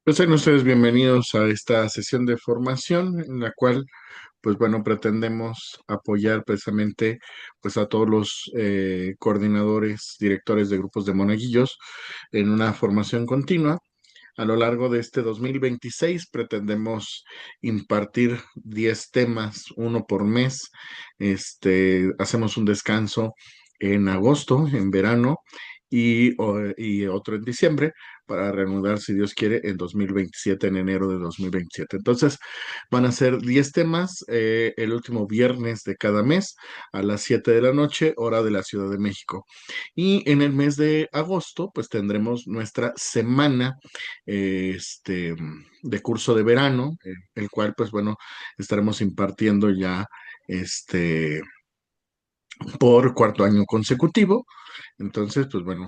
Pues sean ustedes bienvenidos a esta sesión de formación en la cual, pues bueno, pretendemos apoyar precisamente pues a todos los coordinadores, directores de grupos de monaguillos en una formación continua. A lo largo de este 2026 pretendemos impartir 10 temas, uno por mes. Hacemos un descanso en agosto, en verano, y otro en diciembre para reanudar, si Dios quiere, en 2027, en enero de 2027. Entonces, van a ser 10 temas el último viernes de cada mes a las 7 de la noche, hora de la Ciudad de México. Y en el mes de agosto, pues tendremos nuestra semana de curso de verano, el cual, pues bueno, estaremos impartiendo ya este, por cuarto año consecutivo. Entonces, pues bueno,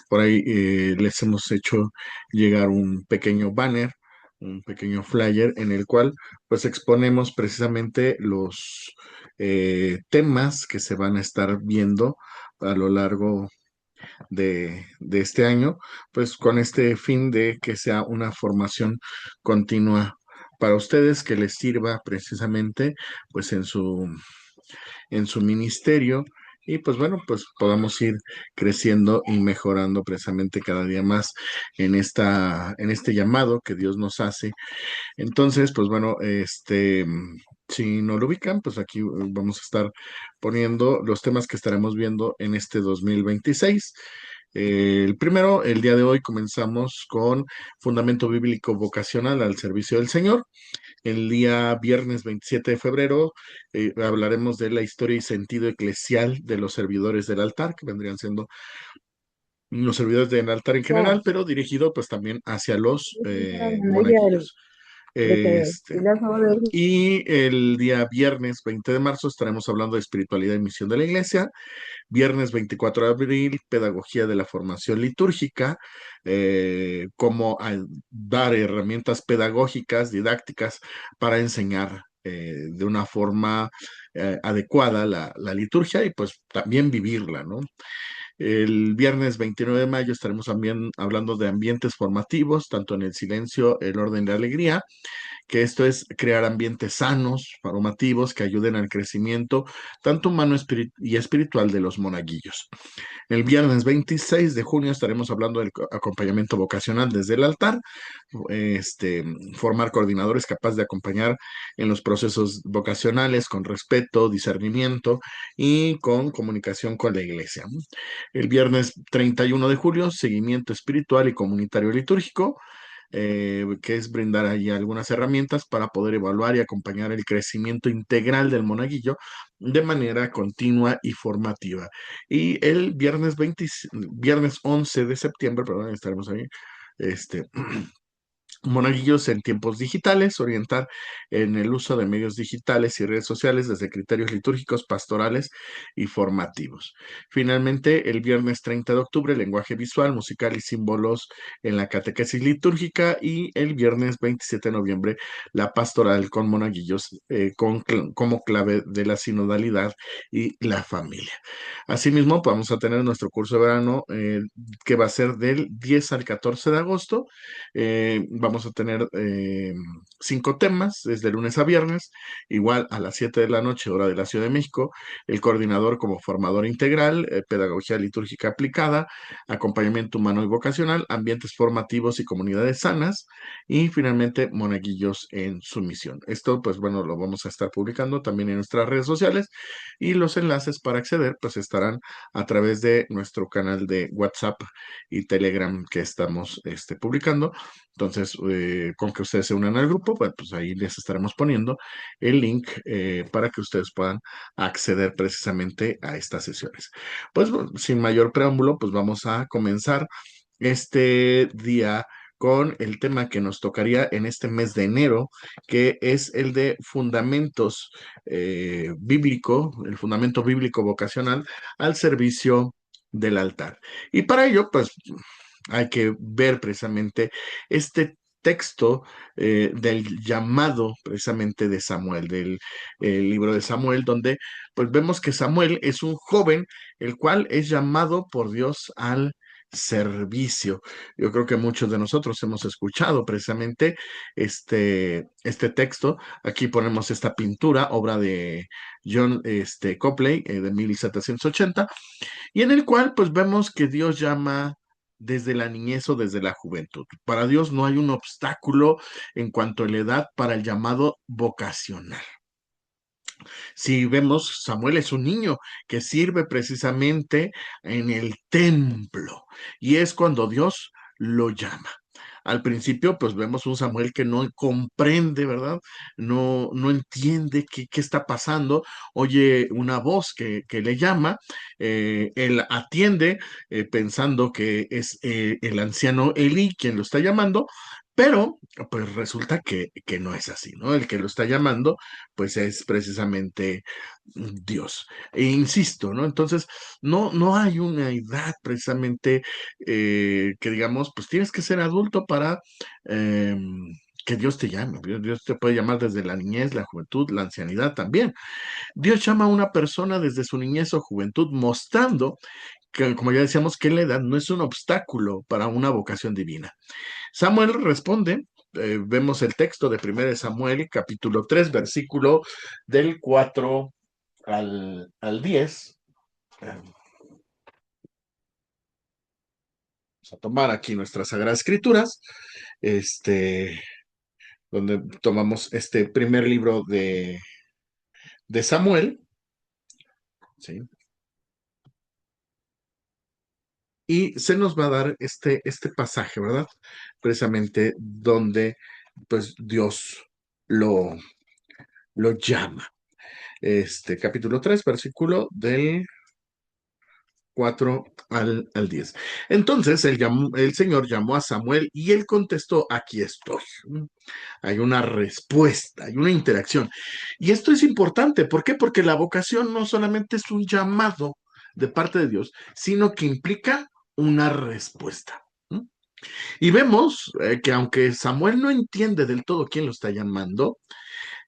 por ahí les hemos hecho llegar un pequeño banner, un pequeño flyer en el cual pues exponemos precisamente los temas que se van a estar viendo a lo largo de este año, pues con este fin de que sea una formación continua para ustedes que les sirva precisamente pues en su ministerio y pues bueno, pues podamos ir creciendo y mejorando precisamente cada día más en este llamado que Dios nos hace. Entonces, pues bueno, si no lo ubican, pues aquí vamos a estar poniendo los temas que estaremos viendo en este 2026. El primero, el día de hoy comenzamos con Fundamento Bíblico Vocacional al Servicio del Señor. El día viernes 27 de febrero hablaremos de la historia y sentido eclesial de los servidores del altar, que vendrían siendo los servidores del altar en Wow, general, pero dirigido pues también hacia los diario, monaguillos. lo que veo. Este, Y la favor y el día viernes 20 de marzo estaremos hablando de espiritualidad y misión de la iglesia. Viernes 24 de abril, pedagogía de la formación litúrgica, cómo dar herramientas pedagógicas, didácticas para enseñar de una forma adecuada la liturgia y pues también vivirla, ¿no? El viernes 29 de mayo estaremos también hablando de ambientes formativos, tanto en el silencio, el orden y la alegría, que esto es crear ambientes sanos, formativos, que ayuden al crecimiento tanto humano y espiritual de los monaguillos. El viernes 26 de junio estaremos hablando del acompañamiento vocacional desde el altar, formar coordinadores capaces de acompañar en los procesos vocacionales con respeto, discernimiento y con comunicación con la iglesia. El viernes 31 de julio, seguimiento espiritual y comunitario litúrgico, que es brindar ahí algunas herramientas para poder evaluar y acompañar el crecimiento integral del monaguillo de manera continua y formativa. Y el viernes 11 de septiembre, perdón, estaremos ahí, este, Monaguillos en tiempos digitales, orientar en el uso de medios digitales y redes sociales desde criterios litúrgicos, pastorales y formativos. Finalmente, el viernes 30 de octubre, lenguaje visual, musical y símbolos en la catequesis litúrgica y el viernes 27 de noviembre, la pastoral con monaguillos como clave de la sinodalidad y la familia. Asimismo, vamos a tener nuestro curso de verano que va a ser del 10 al 14 de agosto. Vamos a tener 5 temas desde lunes a viernes, igual a las 7 de la noche, hora de la Ciudad de México. El coordinador como formador integral, pedagogía litúrgica aplicada, acompañamiento humano y vocacional, ambientes formativos y comunidades sanas, y finalmente monaguillos en su misión. Esto, pues bueno, lo vamos a estar publicando también en nuestras redes sociales y los enlaces para acceder, pues estarán a través de nuestro canal de WhatsApp y Telegram que estamos publicando. Entonces, con que ustedes se unan al grupo, pues ahí les estaremos poniendo el link para que ustedes puedan acceder precisamente a estas sesiones. Pues bueno, sin mayor preámbulo, pues vamos a comenzar este día con el tema que nos tocaría en este mes de enero, que es el de fundamentos el fundamento bíblico vocacional al servicio del altar. Y para ello, pues hay que ver precisamente este texto del llamado precisamente de Samuel, del libro de Samuel, donde pues vemos que Samuel es un joven el cual es llamado por Dios al servicio. Yo creo que muchos de nosotros hemos escuchado precisamente este texto. Aquí ponemos esta pintura, obra de John Copley, de 1780, y en el cual pues vemos que Dios llama desde la niñez o desde la juventud. Para Dios no hay un obstáculo en cuanto a la edad para el llamado vocacional. Si vemos, Samuel es un niño que sirve precisamente en el templo y es cuando Dios lo llama. Al principio, pues vemos un Samuel que no comprende, ¿verdad? No entiende qué está pasando. Oye una voz que le llama, él atiende pensando que es el anciano Eli quien lo está llamando, pero pues resulta que no es así, ¿no? El que lo está llamando, pues es precisamente Dios. E insisto, ¿no? Entonces, no hay una edad precisamente que digamos, pues tienes que ser adulto para eh, que Dios te llame. Dios te puede llamar desde la niñez, la juventud, la ancianidad también. Dios llama a una persona desde su niñez o juventud, mostrando que, como ya decíamos, que la edad no es un obstáculo para una vocación divina. Samuel responde. Vemos el texto de 1 Samuel, capítulo 3 versículo del 4 al 10. Vamos a tomar aquí nuestras Sagradas Escrituras, donde tomamos este primer libro de Samuel, ¿sí? Y se nos va a dar este pasaje, ¿verdad? Precisamente donde pues Dios lo, lo llama. Capítulo 3 versículo del 4 al 10. Entonces el Señor llamó a Samuel y él contestó, aquí estoy. Hay una respuesta, hay una interacción. Y esto es importante, ¿por qué? Porque la vocación no solamente es un llamado de parte de Dios, sino que implica una respuesta. Y vemos que aunque Samuel no entiende del todo quién lo está llamando,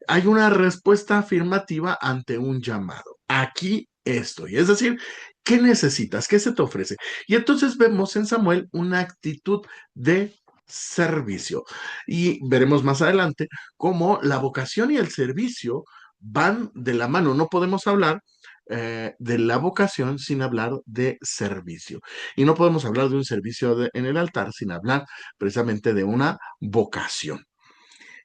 hay una respuesta afirmativa ante un llamado. Aquí estoy. Es decir, ¿qué necesitas? ¿Qué se te ofrece? Y entonces vemos en Samuel una actitud de servicio. Y veremos más adelante cómo la vocación y el servicio van de la mano. No podemos hablar de la vocación sin hablar de servicio. Y no podemos hablar de un servicio en el altar sin hablar precisamente de una vocación.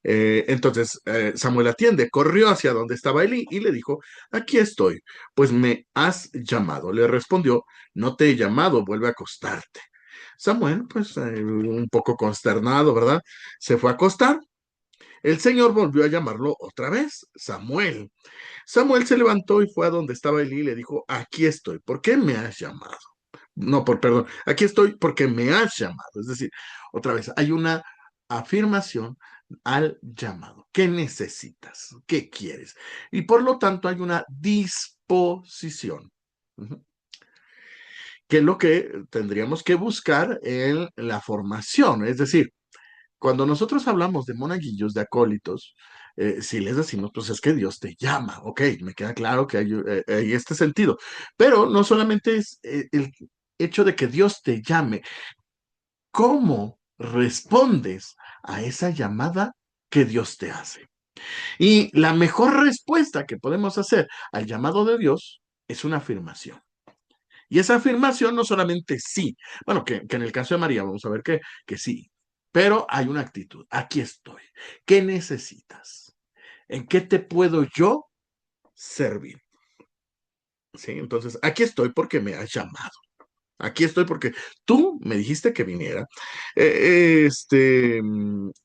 Entonces Samuel atiende, corrió hacia donde estaba Eli y le dijo, aquí estoy, pues me has llamado. Le respondió, no te he llamado, vuelve a acostarte. Samuel, pues un poco consternado, ¿verdad? Se fue a acostar. El Señor volvió a llamarlo otra vez, Samuel. Samuel se levantó y fue a donde estaba Eli y le dijo, aquí estoy, ¿por qué me has llamado? No, perdón, aquí estoy porque me has llamado. Es decir, otra vez, hay una afirmación al llamado. ¿Qué necesitas? ¿Qué quieres? Y por lo tanto hay una disposición, que es lo que tendríamos que buscar en la formación. Es decir, cuando nosotros hablamos de monaguillos, de acólitos, si les decimos, pues es que Dios te llama, ok, me queda claro que hay este sentido, pero no solamente es el hecho de que Dios te llame, ¿cómo respondes a esa llamada que Dios te hace? Y la mejor respuesta que podemos hacer al llamado de Dios es una afirmación. Y esa afirmación no solamente sí, bueno, que en el caso de María vamos a ver que sí, pero hay una actitud. Aquí estoy. ¿Qué necesitas? ¿En qué te puedo yo servir? ¿Sí? Entonces, aquí estoy porque me has llamado. Aquí estoy porque tú me dijiste que viniera.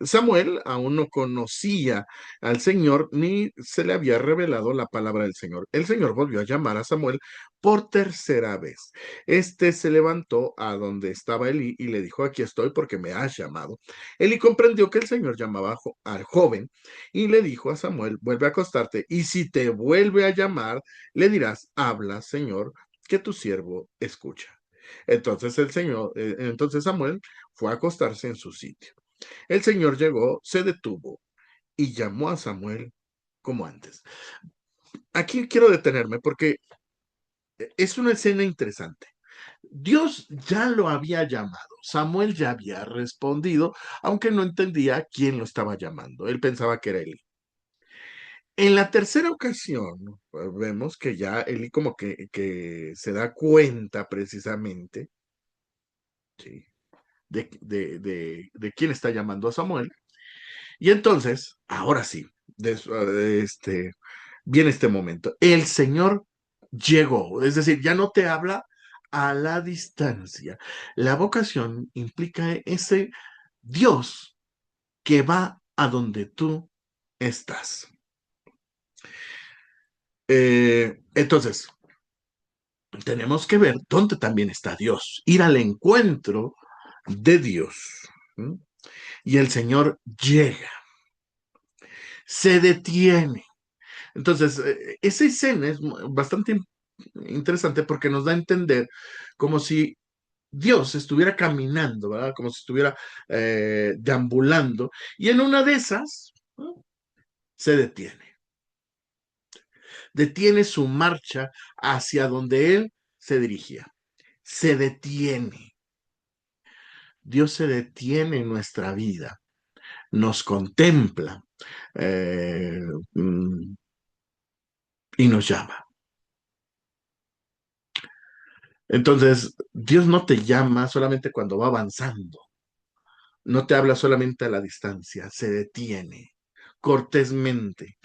Samuel aún no conocía al Señor ni se le había revelado la palabra del Señor. El Señor volvió a llamar a Samuel por tercera vez. Este se levantó a donde estaba Elí y le dijo, aquí estoy porque me has llamado. Elí comprendió que el Señor llamaba al joven y le dijo a Samuel, vuelve a acostarte y si te vuelve a llamar, le dirás, habla, Señor, que tu siervo escucha. Entonces Samuel fue a acostarse en su sitio. El Señor llegó, se detuvo y llamó a Samuel como antes. Aquí quiero detenerme porque es una escena interesante. Dios ya lo había llamado, Samuel ya había respondido, aunque no entendía quién lo estaba llamando. Él pensaba que era Eli. En la tercera ocasión, pues, vemos que ya Eli como que se da cuenta precisamente, ¿sí? de quién está llamando a Samuel. Y entonces, ahora sí, viene este momento. El Señor llegó, es decir, ya no te habla a la distancia. La vocación implica ese Dios que va a donde tú estás. Entonces, tenemos que ver dónde también está Dios, ir al encuentro de Dios. ¿Mm? Y el Señor llega, se detiene. Entonces, esa escena es bastante interesante porque nos da a entender como si Dios estuviera caminando, ¿verdad? Como si estuviera deambulando, y en una de esas, ¿no? Se detiene su marcha hacia donde él se dirigía. Se detiene. Dios se detiene en nuestra vida, nos contempla eh, mm, y nos llama. Entonces, Dios no te llama solamente cuando va avanzando, no te habla solamente a la distancia, se detiene cortésmente.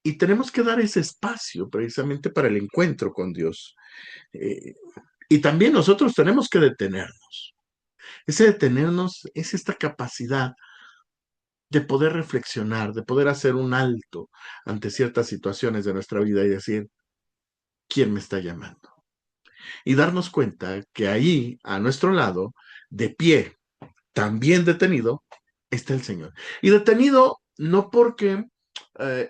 Y tenemos que dar ese espacio precisamente para el encuentro con Dios. Eh, y también nosotros tenemos que detenernos. Ese detenernos es esta capacidad de poder reflexionar, de poder hacer un alto ante ciertas situaciones de nuestra vida y decir, ¿quién me está llamando? Y darnos cuenta que ahí, a nuestro lado, de pie, también detenido, está el Señor. Y detenido no porque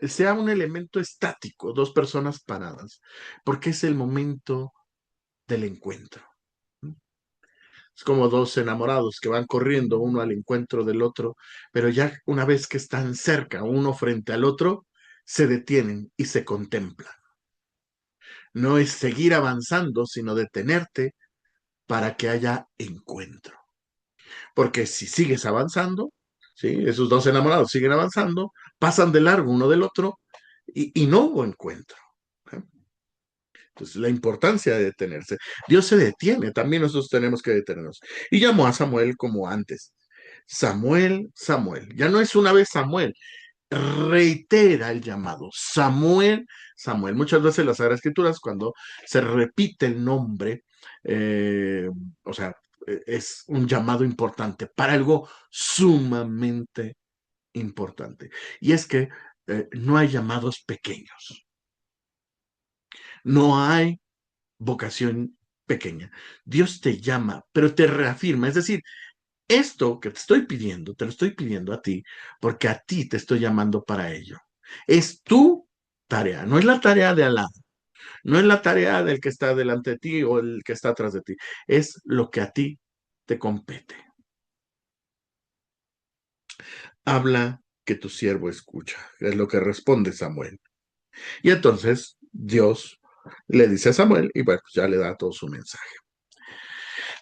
sea un elemento estático, dos personas paradas, porque es el momento del encuentro. Es como dos enamorados que van corriendo uno al encuentro del otro, pero ya una vez que están cerca, uno frente al otro, se detienen y se contemplan. No es seguir avanzando, sino detenerte para que haya encuentro. Porque si sigues avanzando, ¿sí? Esos dos enamorados siguen avanzando, pasan de largo uno del otro y no hubo encuentro. ¿Eh? Entonces, la importancia de detenerse. Dios se detiene, también nosotros tenemos que detenernos. Y llamó a Samuel como antes. Samuel, Samuel. Ya no es una vez Samuel, reitera el llamado. Samuel, Samuel. Muchas veces en las Sagradas Escrituras, cuando se repite el nombre, eh, o sea, es un llamado importante para algo sumamente importante. Y es que no hay llamados pequeños, no hay vocación pequeña. Dios te llama, pero te reafirma. Es decir, esto que te estoy pidiendo, te lo estoy pidiendo a ti, porque a ti te estoy llamando para ello. Es tu tarea, no es la tarea de Alá, no es la tarea del que está delante de ti o el que está atrás de ti, es lo que a ti te compete. Habla que tu siervo escucha, es lo que responde Samuel. Y entonces Dios le dice a Samuel y bueno, pues ya le da todo su mensaje.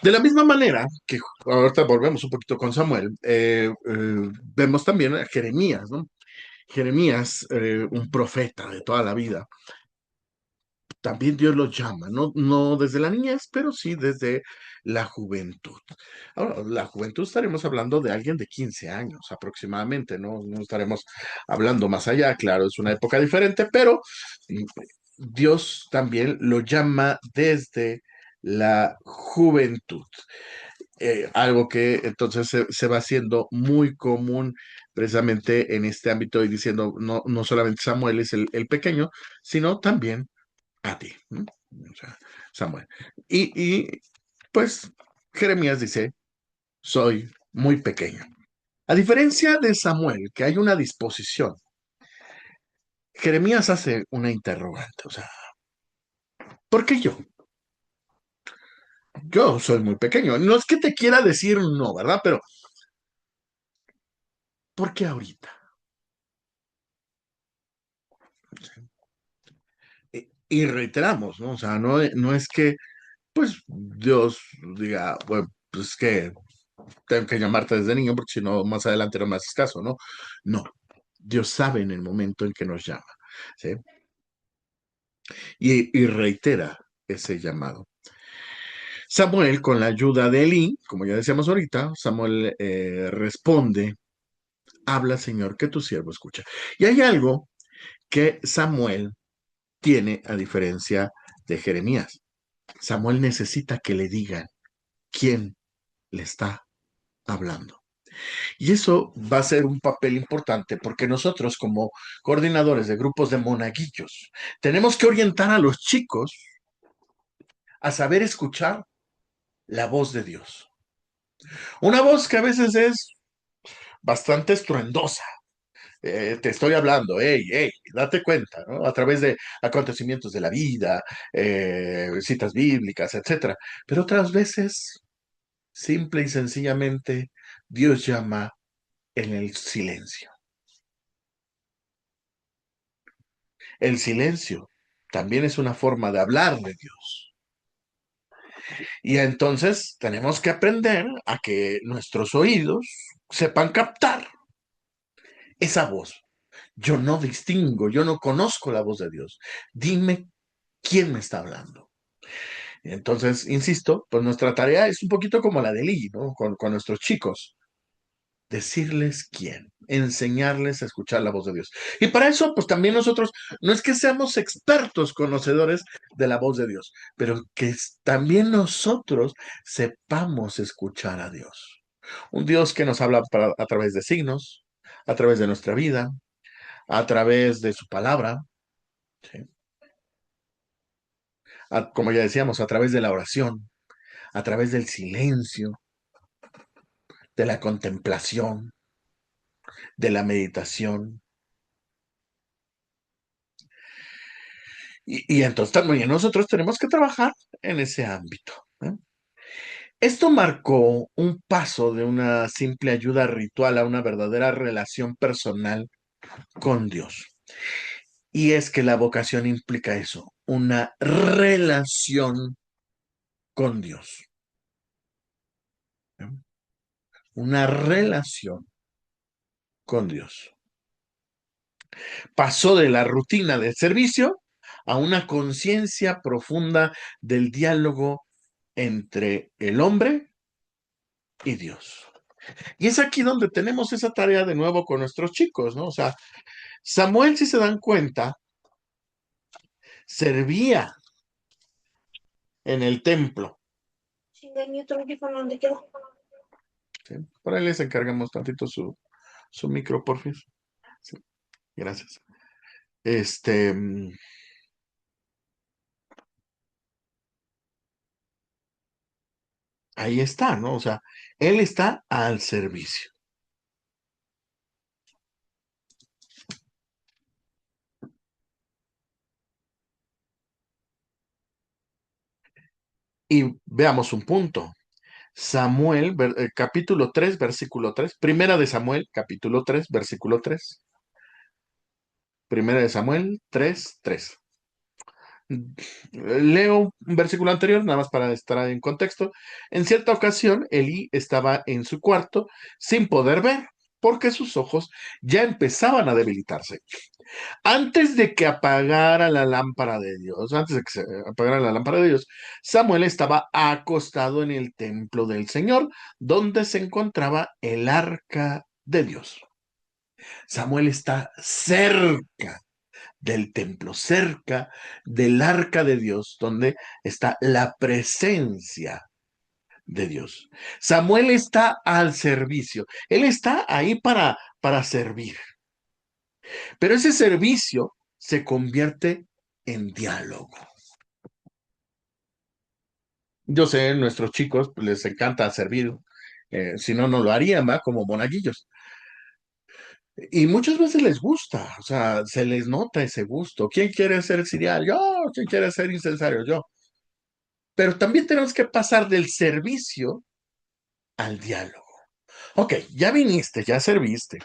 De la misma manera que ahorita volvemos un poquito con Samuel, vemos también a Jeremías, ¿no? Jeremías, un profeta de toda la vida, también Dios lo llama, no desde la niñez, pero sí desde la juventud. Ahora, la juventud estaremos hablando de alguien de 15 años aproximadamente, no estaremos hablando más allá, claro, es una época diferente, pero mm, Dios también lo llama desde la juventud. Algo que entonces se va haciendo muy común precisamente en este ámbito y diciendo, no solamente Samuel es el pequeño, sino también a ti, ¿no? O sea, Samuel. Pues Jeremías dice, soy muy pequeño. A diferencia de Samuel, que hay una disposición, Jeremías hace una interrogante, o sea, ¿por qué yo? Yo soy muy pequeño. No es que te quiera decir no, ¿verdad? Pero ¿por qué ahorita? Y reiteramos, ¿no? O sea, no es que pues Dios diga, bueno, pues que tengo que llamarte desde niño porque si no, más adelante no me haces caso, ¿no? No, Dios sabe en el momento en que nos llama, ¿sí? Y reitera ese llamado. Samuel, con la ayuda de Elí, como ya decíamos ahorita, Samuel responde, habla Señor, que tu siervo escucha. Y hay algo que Samuel tiene a diferencia de Jeremías. Samuel necesita que le digan quién le está hablando. Y eso va a ser un papel importante porque nosotros como coordinadores de grupos de monaguillos tenemos que orientar a los chicos a saber escuchar la voz de Dios. Una voz que a veces es bastante estruendosa. Te estoy hablando, hey, hey, date cuenta, ¿no? A través de acontecimientos de la vida, citas bíblicas, etcétera. Pero otras veces, simple y sencillamente, Dios llama en el silencio. El silencio también es una forma de hablar de Dios. Y entonces tenemos que aprender a que nuestros oídos sepan captar esa voz. Yo no distingo, yo no conozco la voz de Dios. Dime quién me está hablando. Entonces, insisto, pues nuestra tarea es un poquito como la de Lee, ¿no? Con nuestros chicos. Decirles quién, enseñarles a escuchar la voz de Dios. Y para eso, pues también nosotros, no es que seamos expertos conocedores de la voz de Dios, pero que también nosotros sepamos escuchar a Dios. Un Dios que nos habla a través de signos, a través de nuestra vida, a través de su palabra, ¿sí? Como ya decíamos, a través de la oración, a través del silencio, de la contemplación, de la meditación. Y entonces también nosotros tenemos que trabajar en ese ámbito, ¿eh? Esto marcó un paso de una simple ayuda ritual a una verdadera relación personal con Dios. Y es que la vocación implica eso, una relación con Dios, ¿eh? Una relación con Dios. Pasó de la rutina del servicio a una conciencia profunda del diálogo entre el hombre y Dios. Y es aquí donde tenemos esa tarea de nuevo con nuestros chicos, ¿no? O sea, Samuel, si se dan cuenta, servía en el templo. Sí, mi otro audífono, ¿dónde quedó? ¿Sí? Por ahí les encargamos tantito su micro, por fin. Sí, gracias. Este, ahí está, ¿no? O sea, él está al servicio. Y veamos un punto. Samuel, capítulo 3, versículo 3. Primera de Samuel, capítulo 3, versículo 3. Primera de Samuel 3, 3. Leo un versículo anterior, nada más para estar en contexto. En cierta ocasión, Elí estaba en su cuarto sin poder ver, porque sus ojos ya empezaban a debilitarse. Antes de que apagara la lámpara de Dios, antes de que se apagara la lámpara de Dios, Samuel estaba acostado en el templo del Señor, donde se encontraba el arca de Dios. Samuel está cerca del templo, cerca del arca de Dios, donde está la presencia de Dios. Samuel está al servicio, él está ahí para servir, pero ese servicio se convierte en diálogo. Yo sé, nuestros chicos pues, les encanta servir, si no, no lo harían, ¿va? Como monaguillos. Y muchas veces les gusta, o sea, se les nota ese gusto. ¿Quién quiere ser cirial? Yo. ¿Quién quiere ser incensario? Yo. Pero también tenemos que pasar del servicio al diálogo. Ok, ya viniste, ya serviste,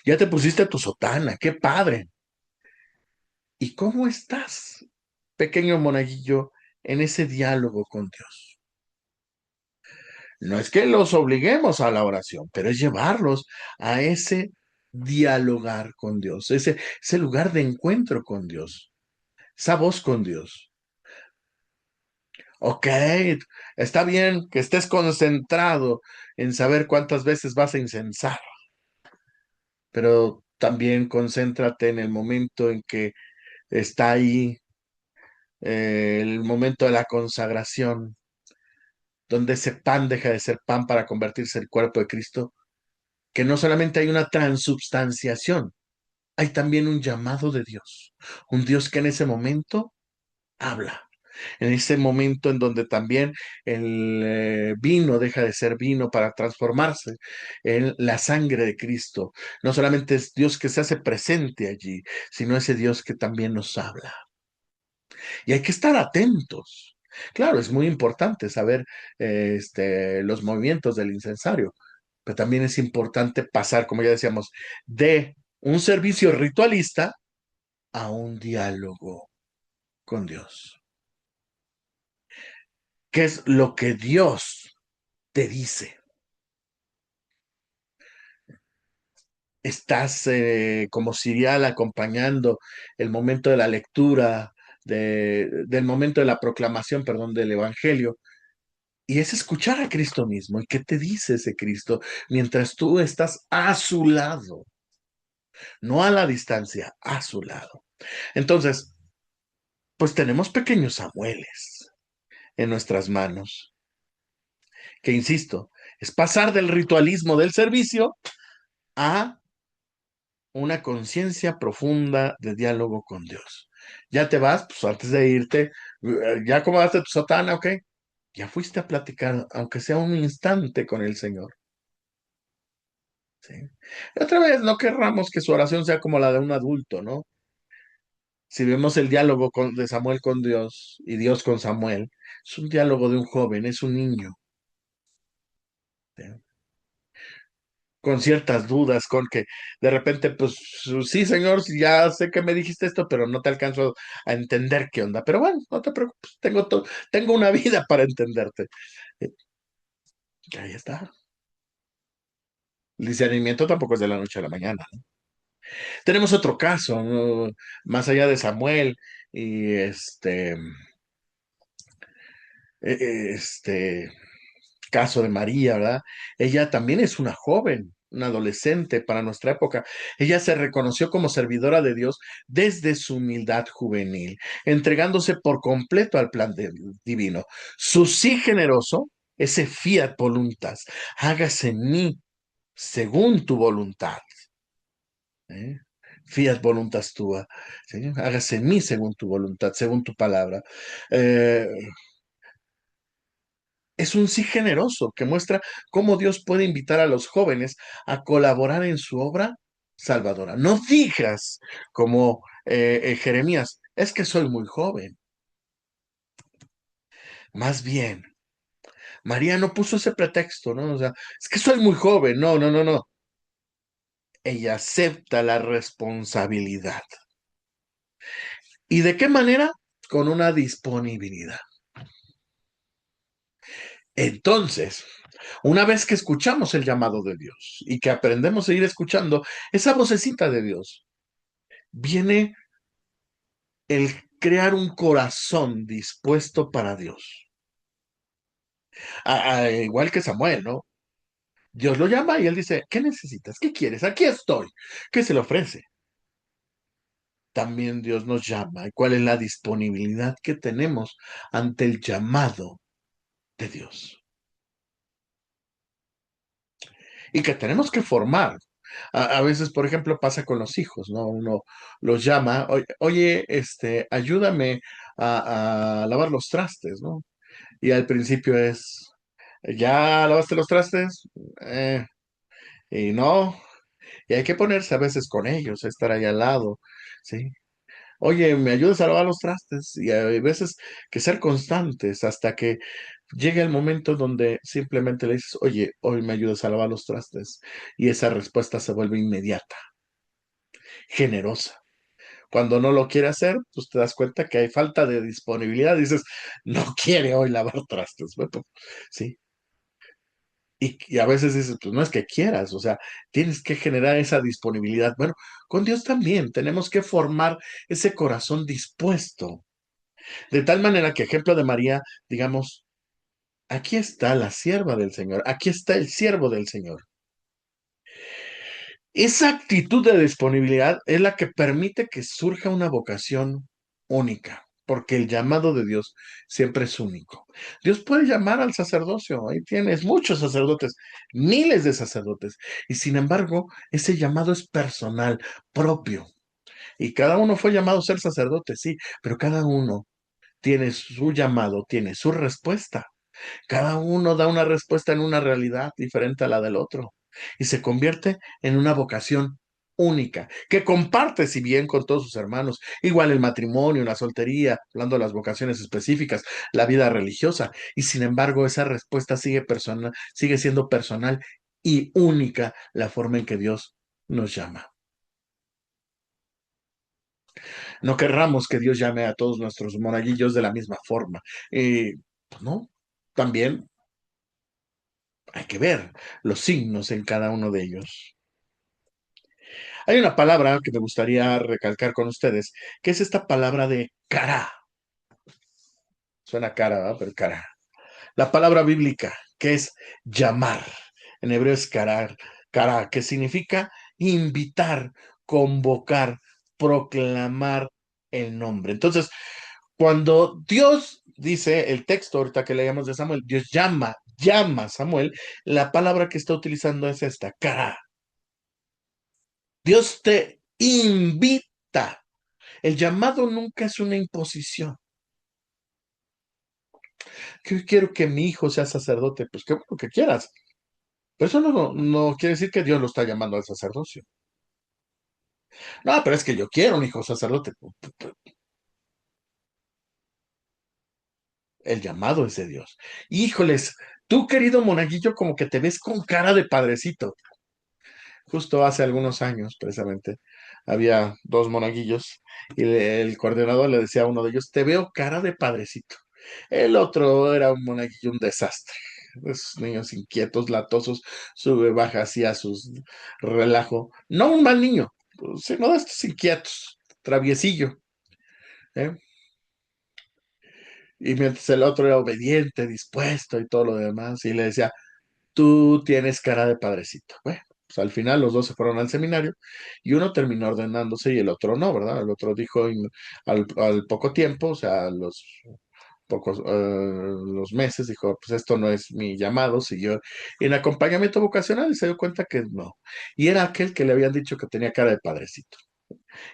ya te pusiste tu sotana, qué padre. ¿Y cómo estás, pequeño monaguillo, en ese diálogo con Dios. No es que los obliguemos a la oración, pero es llevarlos a ese dialogar con Dios, ese lugar de encuentro con Dios, esa voz con Dios. Ok, está bien que estés concentrado en saber cuántas veces vas a incensar, pero también concéntrate en el momento en que está ahí, el momento de la consagración, donde ese pan deja de ser pan para convertirse en el cuerpo de Cristo, que no solamente hay una transubstanciación, hay también un llamado de Dios, un Dios que en ese momento habla. En ese momento en donde también el vino deja de ser vino para transformarse en la sangre de Cristo. No solamente es Dios que se hace presente allí, sino ese Dios que también nos habla. Y hay que estar atentos. Claro, es muy importante saber los movimientos del incensario, pero también es importante pasar, como ya decíamos, de un servicio ritualista a un diálogo con Dios. ¿Qué es lo que Dios te dice? Estás como Sirial acompañando el momento de la lectura, del momento de la proclamación, perdón, del Evangelio. Y es escuchar a Cristo mismo. ¿Y qué te dice ese Cristo mientras tú estás a su lado? No a la distancia, a su lado. Entonces, pues tenemos pequeños Samueles en nuestras manos, que insisto, es pasar del ritualismo del servicio a una conciencia profunda de diálogo con Dios. Ya te vas, pues antes de irte, ya acomodaste tu sotana, ¿ok? Ya fuiste a platicar, aunque sea un instante con el Señor. ¿Sí? Y otra vez, no querramos que su oración sea como la de un adulto, ¿no? Si vemos el diálogo de Samuel con Dios y Dios con Samuel, es un diálogo de un joven, es un niño. ¿Sí? Con ciertas dudas, con que de repente, pues sí, señor, sí, ya sé que me dijiste esto, pero no te alcanzo a entender qué onda. Pero bueno, no te preocupes, tengo una vida para entenderte. Eh, Ahí está. El discernimiento tampoco es de la noche a la mañana. Tenemos otro caso, ¿no? Más allá de Samuel y este caso de María, ¿verdad? Ella también es una joven, una adolescente para nuestra época. Ella se reconoció como servidora de Dios desde su humildad juvenil, entregándose por completo al plan divino. Su sí generoso, ese fiat voluntas, hágase en mí según tu voluntad. ¿Eh? Fiat voluntas tua, ¿sí? Hágase en mí según tu voluntad, según tu palabra. Eh, Es un sí generoso que muestra cómo Dios puede invitar a los jóvenes a colaborar en su obra salvadora. No digas como Jeremías, es que soy muy joven. Más bien, María no puso ese pretexto, ¿no? O sea, es que soy muy joven. No, no, no, no. Ella acepta la responsabilidad. ¿Y de qué manera? Con una disponibilidad. Entonces, una vez que escuchamos el llamado de Dios y que aprendemos a ir escuchando esa vocecita de Dios, viene el crear un corazón dispuesto para Dios. Igual que Samuel, ¿no? Dios lo llama y él dice, ¿qué necesitas? ¿Qué quieres? Aquí estoy. ¿Qué se le ofrece? También Dios nos llama. ¿Y cuál es la disponibilidad que tenemos ante el llamado de Dios? Y que tenemos que formar. A veces, por ejemplo, pasa con los hijos, ¿no? Uno los llama, oye, ayúdame a lavar los trastes, ¿no? Y al principio es, ¿ya lavaste los trastes? Eh, y no, y hay que ponerse a veces con ellos, estar ahí al lado, ¿sí? Oye, ¿me ayudas a lavar los trastes? Y hay veces que ser constantes hasta que llegue el momento donde simplemente le dices, oye, hoy me ayudas a lavar los trastes. Y esa respuesta se vuelve inmediata, generosa. Cuando no lo quiere hacer, pues te das cuenta que hay falta de disponibilidad. Dices, no quiere hoy lavar trastes. Bueno, pues, sí. Y a veces dices, pues no es que quieras, o sea, tienes que generar esa disponibilidad. Bueno, con Dios también tenemos que formar ese corazón dispuesto. De tal manera que, ejemplo de María, digamos, aquí está la sierva del Señor, aquí está el siervo del Señor. Esa actitud de disponibilidad es la que permite que surja una vocación única, porque el llamado de Dios siempre es único. Dios puede llamar al sacerdocio, ahí tienes muchos sacerdotes, miles de sacerdotes, y sin embargo, ese llamado es personal, propio, y cada uno fue llamado a ser sacerdote, sí, pero cada uno tiene su llamado, tiene su respuesta. Cada uno da una respuesta en una realidad diferente a la del otro y se convierte en una vocación única, que comparte si bien con todos sus hermanos, igual el matrimonio, la soltería, hablando de las vocaciones específicas, la vida religiosa, y sin embargo esa respuesta sigue personal, sigue siendo personal y única la forma en que Dios nos llama. No querramos que Dios llame a todos nuestros monaguillos de la misma forma. Pues no, también hay que ver los signos en cada uno de ellos. Hay una palabra que me gustaría recalcar con ustedes, que es esta palabra de cara. Suena cara, ¿verdad? Pero cara. La palabra bíblica, que es llamar. En hebreo es cara, que significa invitar, convocar, proclamar el nombre. Entonces, cuando Dios dice el texto ahorita que leíamos de Samuel, Dios llama a Samuel, la palabra que está utilizando es esta, cara. Dios te invita. El llamado nunca es una imposición. Que quiero que mi hijo sea sacerdote, pues qué bueno que quieras. Pero eso no quiere decir que Dios lo está llamando al sacerdocio. No, pero es que yo quiero un hijo sacerdote. El llamado es de Dios. Híjoles, tú querido monaguillo, como que te ves con cara de padrecito. Justo hace algunos años, precisamente, había dos monaguillos y el coordinador le decía a uno de ellos, te veo cara de padrecito. El otro era un monaguillo, un desastre. Esos niños inquietos, latosos, sube, baja, hacía sus relajo. No un mal niño, sino de estos inquietos, traviesillo. ¿Eh? Y mientras el otro era obediente, dispuesto y todo lo demás, y le decía, tú tienes cara de padrecito. Bueno, pues al final los dos se fueron al seminario y uno terminó ordenándose y el otro no, ¿verdad? El otro dijo al poco tiempo, o sea, los meses, dijo, pues esto no es mi llamado, siguió en acompañamiento vocacional y se dio cuenta que no. Y era aquel que le habían dicho que tenía cara de padrecito.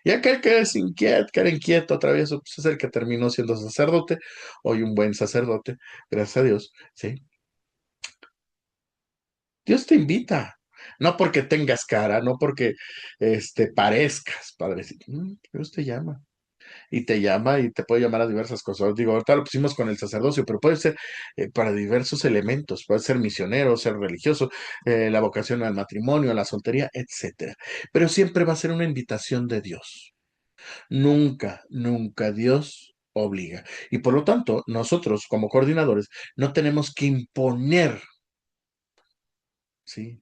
Y aquel que es inquieto, que era inquieto, travieso, pues es el que terminó siendo sacerdote, hoy un buen sacerdote, gracias a Dios, ¿sí? Dios te invita, no porque tengas cara, no porque parezcas, padrecito. Dios te llama y te puede llamar a diversas cosas. Digo, ahorita lo pusimos con el sacerdocio, pero puede ser para diversos elementos, puede ser misionero, ser religioso, la vocación al matrimonio, a la soltería, etcétera. Pero siempre va a ser una invitación de Dios. Nunca, nunca Dios obliga. Y por lo tanto, nosotros como coordinadores no tenemos que imponer, ¿sí?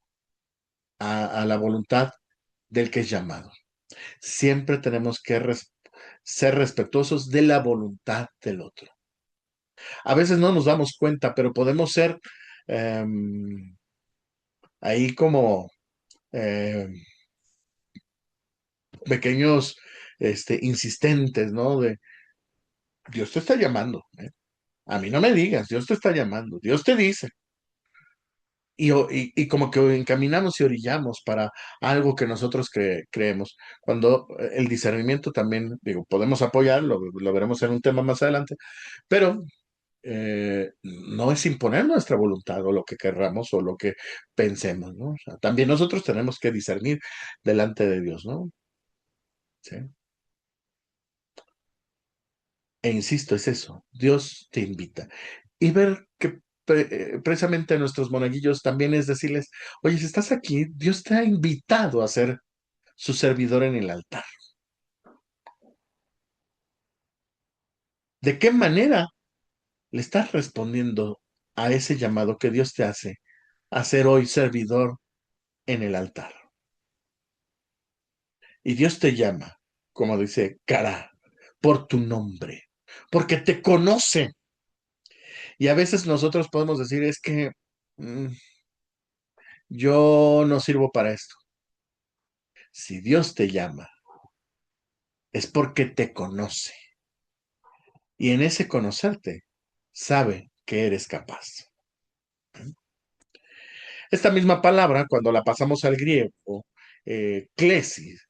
A la voluntad del que es llamado. Siempre tenemos que ser respetuosos de la voluntad del otro. A veces no nos damos cuenta, pero podemos ser ahí como eh, pequeños insistentes, ¿no? De Dios te está llamando. A mí no me digas, Dios te está llamando, Dios te dice. Y como que encaminamos y orillamos para algo que nosotros creemos. Cuando el discernimiento también, digo, podemos apoyarlo, lo veremos en un tema más adelante, pero no es imponer nuestra voluntad o lo que querramos o lo que pensemos, ¿no? O sea, también nosotros tenemos que discernir delante de Dios, ¿no? Sí. E insisto, es eso, Dios te invita. Y ver que precisamente a nuestros monaguillos también es decirles, oye, si estás aquí, Dios te ha invitado a ser su servidor en el altar. ¿De qué manera le estás respondiendo a ese llamado que Dios te hace a ser hoy servidor en el altar? Y Dios te llama, como dice Cara, por tu nombre, porque te conoce. Y a veces nosotros podemos decir, es que mm, yo no sirvo para esto. Si Dios te llama, es porque te conoce. Y en ese conocerte, sabe que eres capaz. Esta misma palabra, cuando la pasamos al griego, klesis,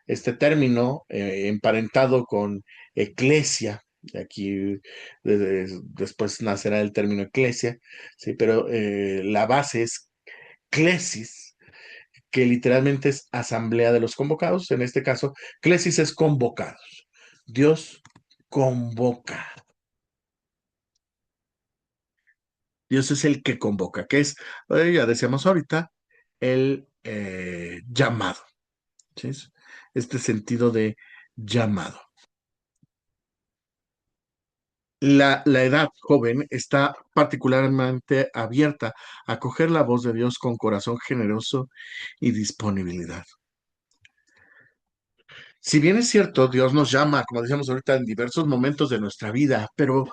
este término emparentado con eclesia, de aquí después nacerá el término eclesia, ¿sí? Pero la base es clesis, que literalmente es asamblea de los convocados. En este caso, clesis es convocados. Dios convoca. Dios es el que convoca, que es, ya decíamos ahorita, el llamado. ¿Sí? Este sentido de llamado. La edad joven está particularmente abierta a acoger la voz de Dios con corazón generoso y disponibilidad. Si bien es cierto, Dios nos llama, como decíamos ahorita, en diversos momentos de nuestra vida, pero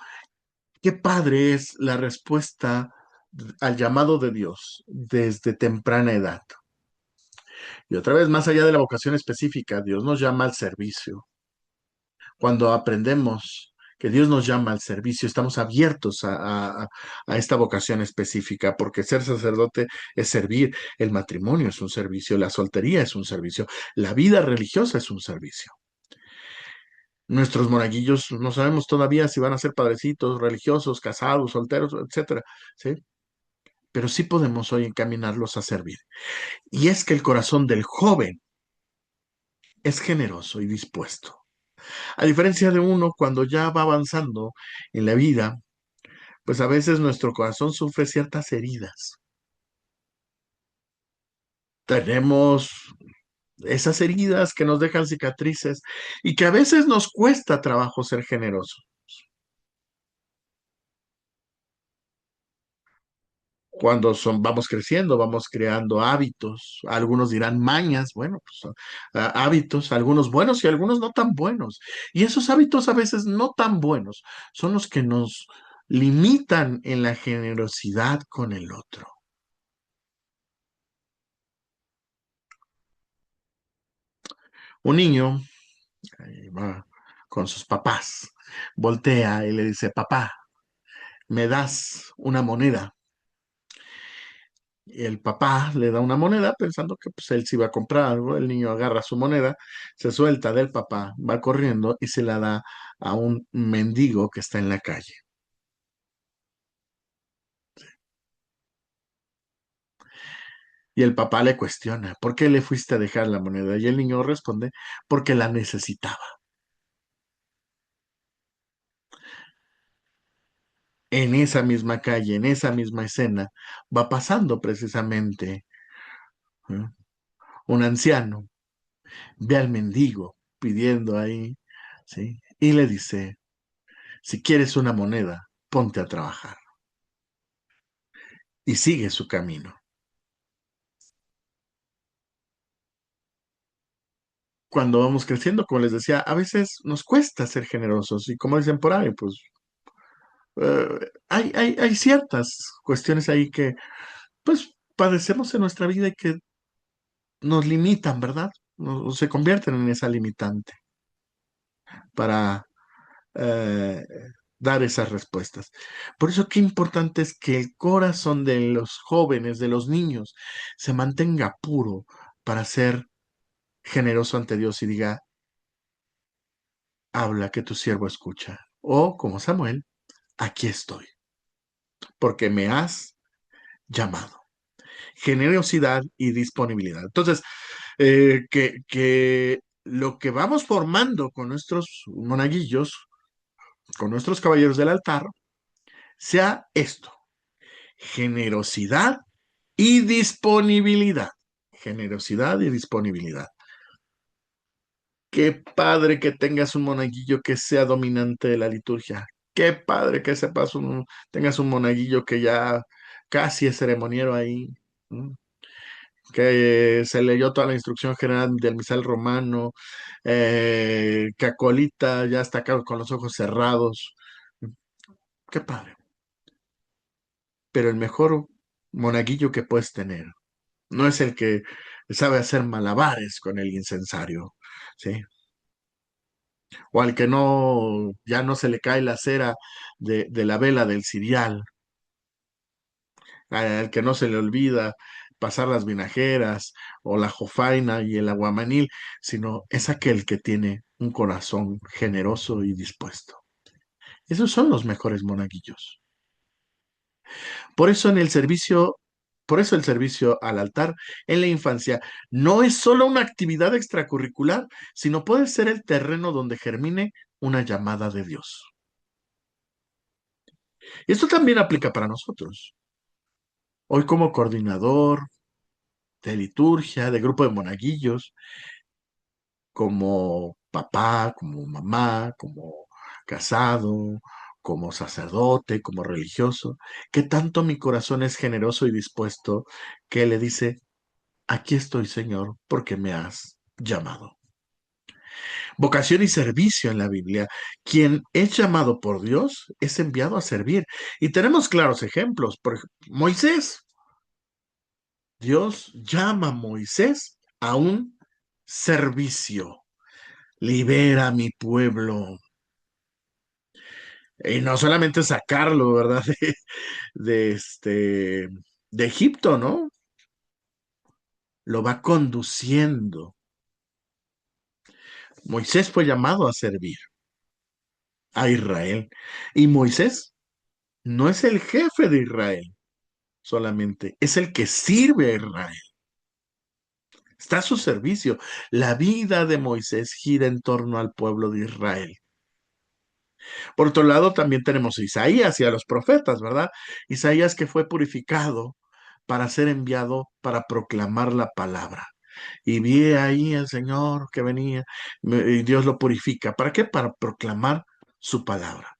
qué padre es la respuesta al llamado de Dios desde temprana edad. Y otra vez, más allá de la vocación específica, Dios nos llama al servicio. Cuando aprendemos que Dios nos llama al servicio, estamos abiertos a esta vocación específica, porque ser sacerdote es servir, el matrimonio es un servicio, la soltería es un servicio, la vida religiosa es un servicio. Nuestros monaguillos no sabemos todavía si van a ser padrecitos, religiosos, casados, solteros, etcétera, ¿sí? Pero sí podemos hoy encaminarlos a servir. Y es que el corazón del joven es generoso y dispuesto. A diferencia de uno cuando ya va avanzando en la vida, pues a veces nuestro corazón sufre ciertas heridas. Tenemos esas heridas que nos dejan cicatrices y que a veces nos cuesta trabajo ser generosos. Cuando vamos creciendo, vamos creando hábitos, algunos dirán mañas, bueno, pues son hábitos, algunos buenos y algunos no tan buenos. Y esos hábitos a veces no tan buenos son los que nos limitan en la generosidad con el otro. Un niño va con sus papás, voltea y le dice, papá, ¿me das una moneda? Y el papá le da una moneda pensando que pues, él sí iba a comprar algo. El niño agarra su moneda, se suelta del papá, va corriendo y se la da a un mendigo que está en la calle. Y el papá le cuestiona, ¿por qué le fuiste a dejar la moneda? Y el niño responde, porque la necesitaba. En esa misma calle, en esa misma escena, va pasando precisamente ¿eh? Un anciano, ve al mendigo pidiendo ahí, ¿sí? Y le dice, si quieres una moneda, ponte a trabajar. Y sigue su camino. Cuando vamos creciendo, como les decía, a veces nos cuesta ser generosos y como dicen por ahí, pues hay ciertas cuestiones ahí que pues padecemos en nuestra vida y que nos limitan, ¿verdad? Se convierten en esa limitante para eh, dar esas respuestas. Por eso qué importante es que el corazón de los jóvenes, de los niños, se mantenga puro para ser generoso ante Dios y diga, habla que tu siervo escucha. O como Samuel, aquí estoy, porque me has llamado. Generosidad y disponibilidad. Entonces, que lo que vamos formando con nuestros monaguillos, con nuestros caballeros del altar, sea esto, generosidad y disponibilidad. Generosidad y disponibilidad. Qué padre que tengas un monaguillo que sea dominante de la liturgia. Qué padre que tengas un monaguillo que ya casi es ceremoniero ahí, ¿no? Que se leyó toda la instrucción general del misal romano, que acolita ya está acá con los ojos cerrados. Qué padre. Pero el mejor monaguillo que puedes tener no es el que sabe hacer malabares con el incensario, ¿sí? O al que no, ya no se le cae la cera de la vela del cirial, al que no se le olvida pasar las vinajeras o la jofaina y el aguamanil, sino es aquel que tiene un corazón generoso y dispuesto. Esos son los mejores monaguillos. Por eso en el servicio, por eso el servicio al altar en la infancia no es solo una actividad extracurricular, sino puede ser el terreno donde germine una llamada de Dios. Y esto también aplica para nosotros. Hoy como coordinador de liturgia, de grupo de monaguillos, como papá, como mamá, como casado, como sacerdote, como religioso, que tanto mi corazón es generoso y dispuesto que le dice, aquí estoy, Señor, porque me has llamado. Vocación y servicio en la Biblia. Quien es llamado por Dios es enviado a servir. Y tenemos claros ejemplos. Por ejemplo, Moisés. Dios llama a Moisés a un servicio. Libera a mi pueblo. Y no solamente sacarlo, ¿verdad? De Egipto, ¿no? Lo va conduciendo. Moisés fue llamado a servir a Israel. Y Moisés no es el jefe de Israel solamente, es el que sirve a Israel. Está a su servicio. La vida de Moisés gira en torno al pueblo de Israel. Por otro lado, también tenemos a Isaías y a los profetas, ¿verdad? Isaías que fue purificado para ser enviado para proclamar la palabra. Y vi ahí al Señor que venía y Dios lo purifica. ¿Para qué? Para proclamar su palabra.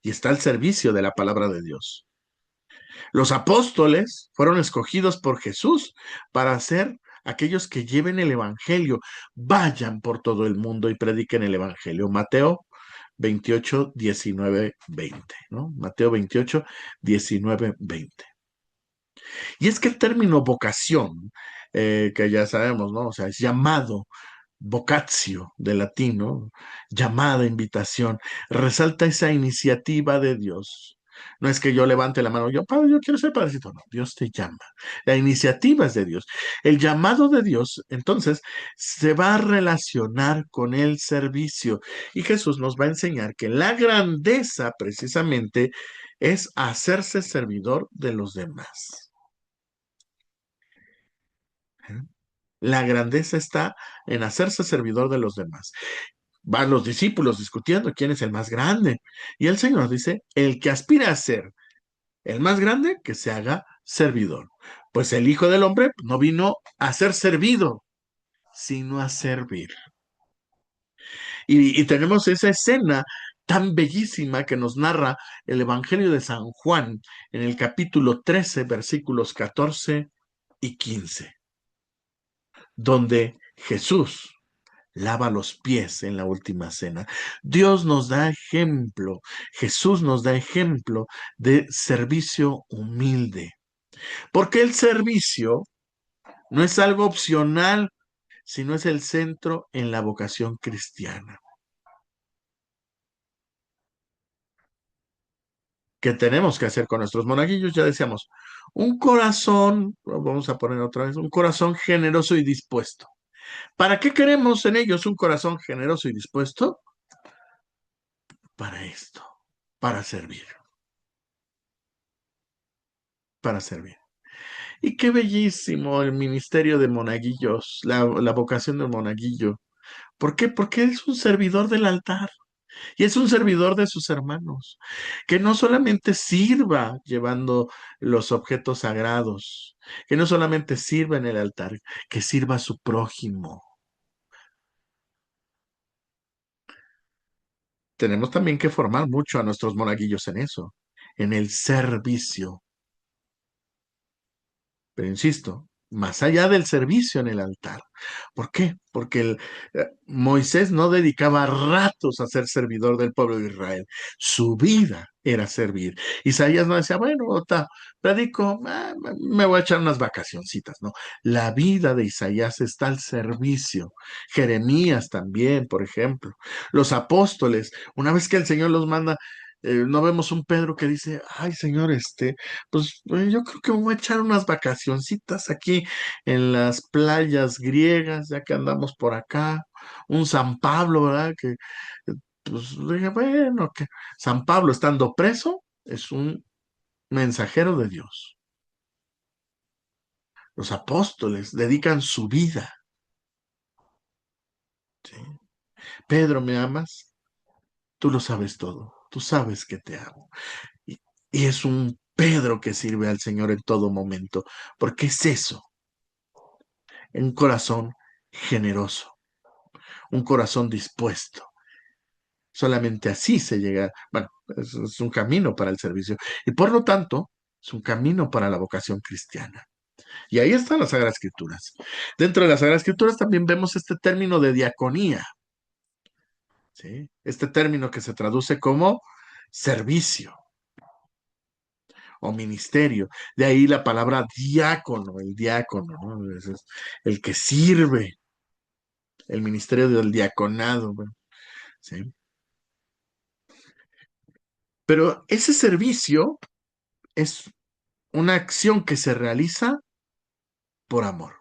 Y está al servicio de la palabra de Dios. Los apóstoles fueron escogidos por Jesús para ser aquellos que lleven el Evangelio. Vayan por todo el mundo y prediquen el Evangelio. Mateo 28, 19, 20, ¿no? Mateo 28, 19, 20. Y es que el término vocación, que ya sabemos, ¿no? O sea, es llamado, vocatio de latín, ¿no? Llamada, invitación, resalta esa iniciativa de Dios. No es que yo levante la mano, yo, padre, yo quiero ser padrecito. No, Dios te llama. La iniciativa es de Dios. El llamado de Dios, entonces, se va a relacionar con el servicio. Y Jesús nos va a enseñar que la grandeza, precisamente, es hacerse servidor de los demás. ¿Eh? La grandeza está en hacerse servidor de los demás. Van los discípulos discutiendo quién es el más grande. Y el Señor dice, el que aspira a ser el más grande, que se haga servidor. Pues el Hijo del Hombre no vino a ser servido, sino a servir. Y tenemos esa escena tan bellísima que nos narra el Evangelio de San Juan en el capítulo 13, versículos 14 y 15, donde Jesús lava los pies en la última cena. Dios nos da ejemplo, Jesús nos da ejemplo de servicio humilde, porque el servicio no es algo opcional, sino es el centro en la vocación cristiana. ¿Qué tenemos que hacer con nuestros monaguillos? Ya decíamos, un corazón, vamos a poner otra vez, un corazón generoso y dispuesto. ¿Para qué queremos en ellos un corazón generoso y dispuesto? Para esto, para servir, para servir. Y qué bellísimo el ministerio de monaguillos, la vocación del monaguillo. ¿Por qué? Porque es un servidor del altar y es un servidor de sus hermanos, que no solamente sirva llevando los objetos sagrados, que no solamente sirva en el altar, que sirva a su prójimo. tenemos también que formar mucho a nuestros monaguillos en eso, en el servicio. Pero insisto, más allá del servicio en el altar. ¿Por qué? Porque Moisés no dedicaba ratos a ser servidor del pueblo de Israel. Su vida era servir. Isaías no decía, bueno, predico, me voy a echar unas vacacioncitas, ¿no? La vida de Isaías está al servicio. Jeremías también, por ejemplo. Los apóstoles, una vez que el Señor los manda, no vemos un Pedro que dice, ay, Señor, pues yo creo que me voy a echar unas vacacioncitas aquí en las playas griegas, ya que andamos por acá. Un San Pablo, ¿verdad? Pues dije, bueno, que San Pablo estando preso es un mensajero de Dios. Los apóstoles dedican su vida. ¿Sí? Pedro, ¿me amas? Tú lo sabes todo. Tú sabes que te amo. Y, y es un Pedro que sirve al Señor en todo momento, porque es eso, un corazón generoso, un corazón dispuesto. Solamente así se llega, bueno, es un camino para el servicio y por lo tanto es un camino para la vocación cristiana. Y ahí están las Sagradas Escrituras. Dentro de las Sagradas Escrituras también vemos este término de diaconía, ¿sí? Este término que se traduce como servicio o ministerio. De ahí la palabra diácono, el diácono, ¿no? Es el que sirve, el ministerio del diaconado, bueno, ¿sí? Pero ese servicio es una acción que se realiza por amor.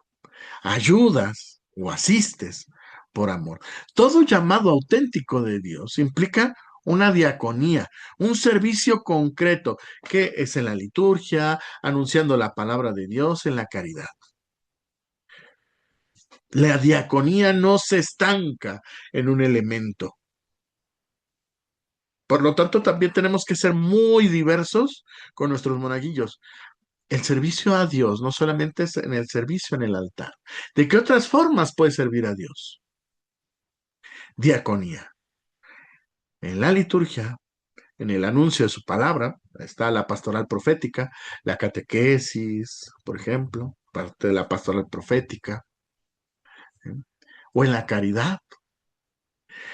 Ayudas o asistes por amor. Todo llamado auténtico de Dios implica una diaconía, un servicio concreto que es en la liturgia, anunciando la palabra de Dios en la caridad. La diaconía no se estanca en un elemento. Por lo tanto, también tenemos que ser muy diversos con nuestros monaguillos. El servicio a Dios no solamente es en el servicio en el altar. ¿De qué otras formas puede servir a Dios? Diaconía. En la liturgia, en el anuncio de su palabra, está la pastoral profética, la catequesis, por ejemplo, parte de la pastoral profética, ¿sí? O en la caridad.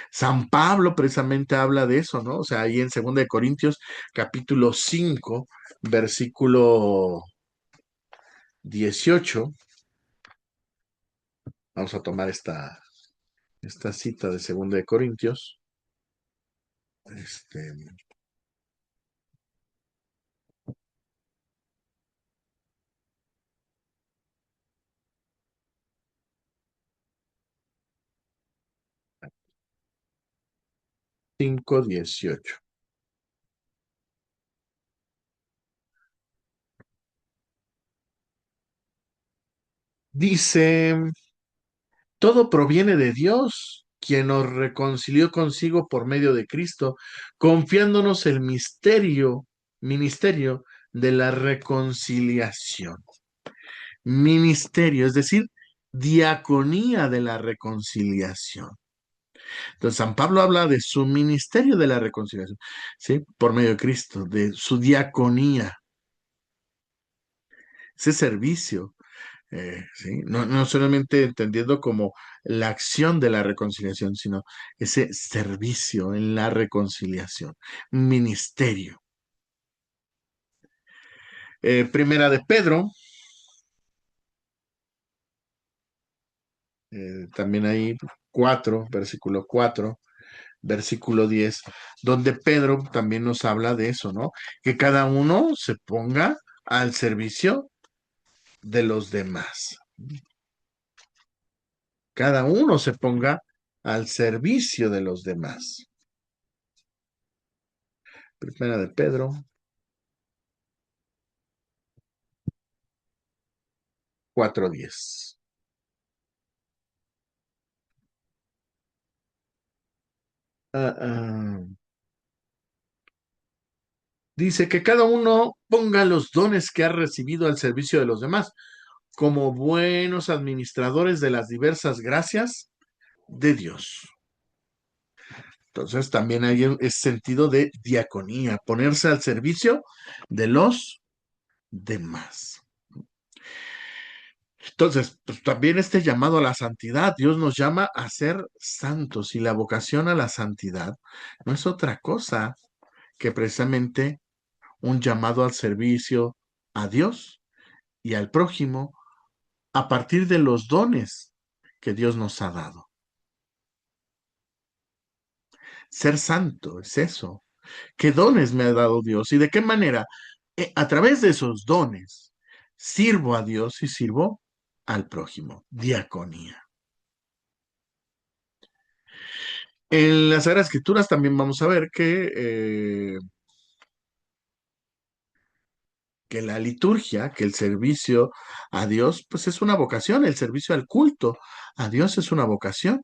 San Pablo precisamente habla de eso, ¿no? O sea, ahí en 2 Corintios, capítulo 5, versículo 18, vamos a tomar esta cita de 2 Corintios, este, 5:18. Dice, todo proviene de Dios, quien nos reconcilió consigo por medio de Cristo, confiándonos el ministerio de la reconciliación. Ministerio, es decir, diaconía de la reconciliación. Entonces, San Pablo habla de su ministerio de la reconciliación, ¿sí? Por medio de Cristo, de su diaconía, ese servicio. ¿Sí? No, no solamente entendiendo como la acción de la reconciliación, sino ese servicio en la reconciliación, ministerio. Primera de Pedro, también ahí 4, versículo 4, versículo 10, donde Pedro también nos habla de eso, ¿no? Que cada uno se ponga al servicio de los demás. Cada uno se ponga al servicio de los demás. Primera de Pedro 4:10. Ah, ah. Dice que cada uno ponga los dones que ha recibido al servicio de los demás, como buenos administradores de las diversas gracias de Dios. Entonces también hay ese sentido de diaconía, ponerse al servicio de los demás. Entonces, pues también este llamado a la santidad, Dios nos llama a ser santos y la vocación a la santidad no es otra cosa que precisamente un llamado al servicio a Dios y al prójimo a partir de los dones que Dios nos ha dado. Ser santo es eso. ¿Qué dones me ha dado Dios y de qué manera? A través de esos dones sirvo a Dios y sirvo al prójimo. Diaconía. En las Sagradas Escrituras también vamos a ver que la liturgia, que el servicio a Dios, pues es una vocación, el servicio al culto a Dios es una vocación.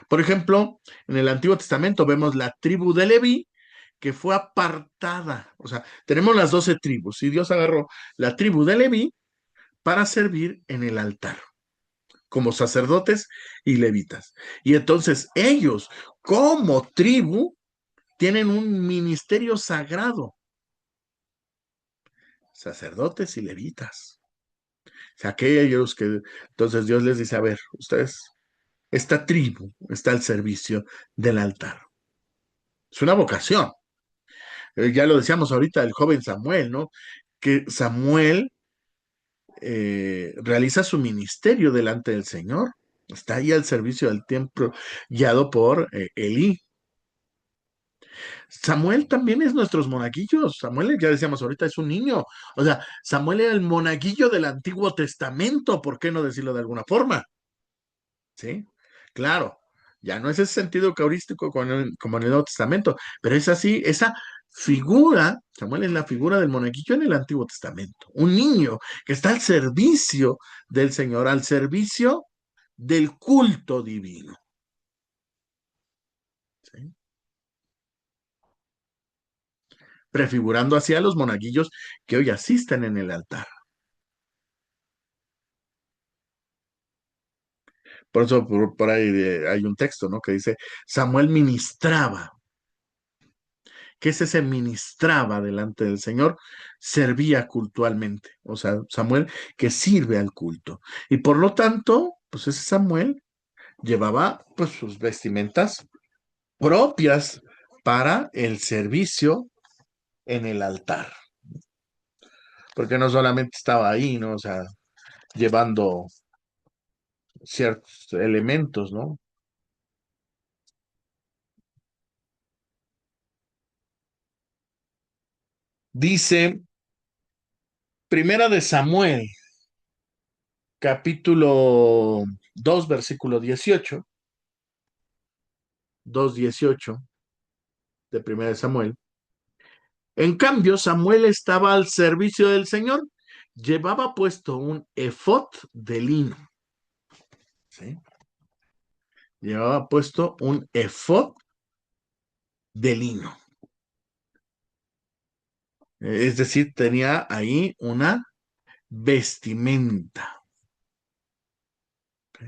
Por ejemplo, en el Antiguo Testamento vemos la tribu de Leví que fue apartada. O sea, tenemos las 12 tribus y Dios agarró la tribu de Leví para servir en el altar como sacerdotes y levitas. Y entonces ellos, como tribu, tienen un ministerio sagrado, sacerdotes y levitas. O sea, aquellos que entonces Dios les dice, a ver, ustedes, esta tribu está al servicio del altar. Es una vocación. Ya lo decíamos ahorita, el joven Samuel, ¿no? Que Samuel realiza su ministerio delante del Señor. Está ahí al servicio del templo, guiado por Elí. Samuel también es nuestros monaguillos. Samuel, ya decíamos ahorita, es un niño. O sea, Samuel era el monaguillo del Antiguo Testamento, ¿por qué no decirlo de alguna forma? ¿Sí? Claro, ya no es ese sentido eucarístico como en el Nuevo Testamento, pero es así, esa figura, Samuel es la figura del monaguillo en el Antiguo Testamento, un niño que está al servicio del Señor, al servicio del culto divino. ¿Sí? Prefigurando así a los monaguillos que hoy asisten en el altar. Por eso por ahí hay un texto, ¿no? Que dice, Samuel ministraba. ¿Qué es ese ministraba delante del Señor? Servía cultualmente. O sea, Samuel que sirve al culto. Y por lo tanto, pues ese Samuel llevaba pues sus vestimentas propias para el servicio en el altar. Porque no solamente estaba ahí, ¿no? O sea, llevando ciertos elementos, ¿no? Dice, Primera de Samuel, capítulo 2 versículo 18, 2:18 de Primera de Samuel. En cambio, Samuel estaba al servicio del Señor. Llevaba puesto un efod de lino. ¿Sí? Llevaba puesto un efod de lino. Es decir, tenía ahí una vestimenta. ¿Sí?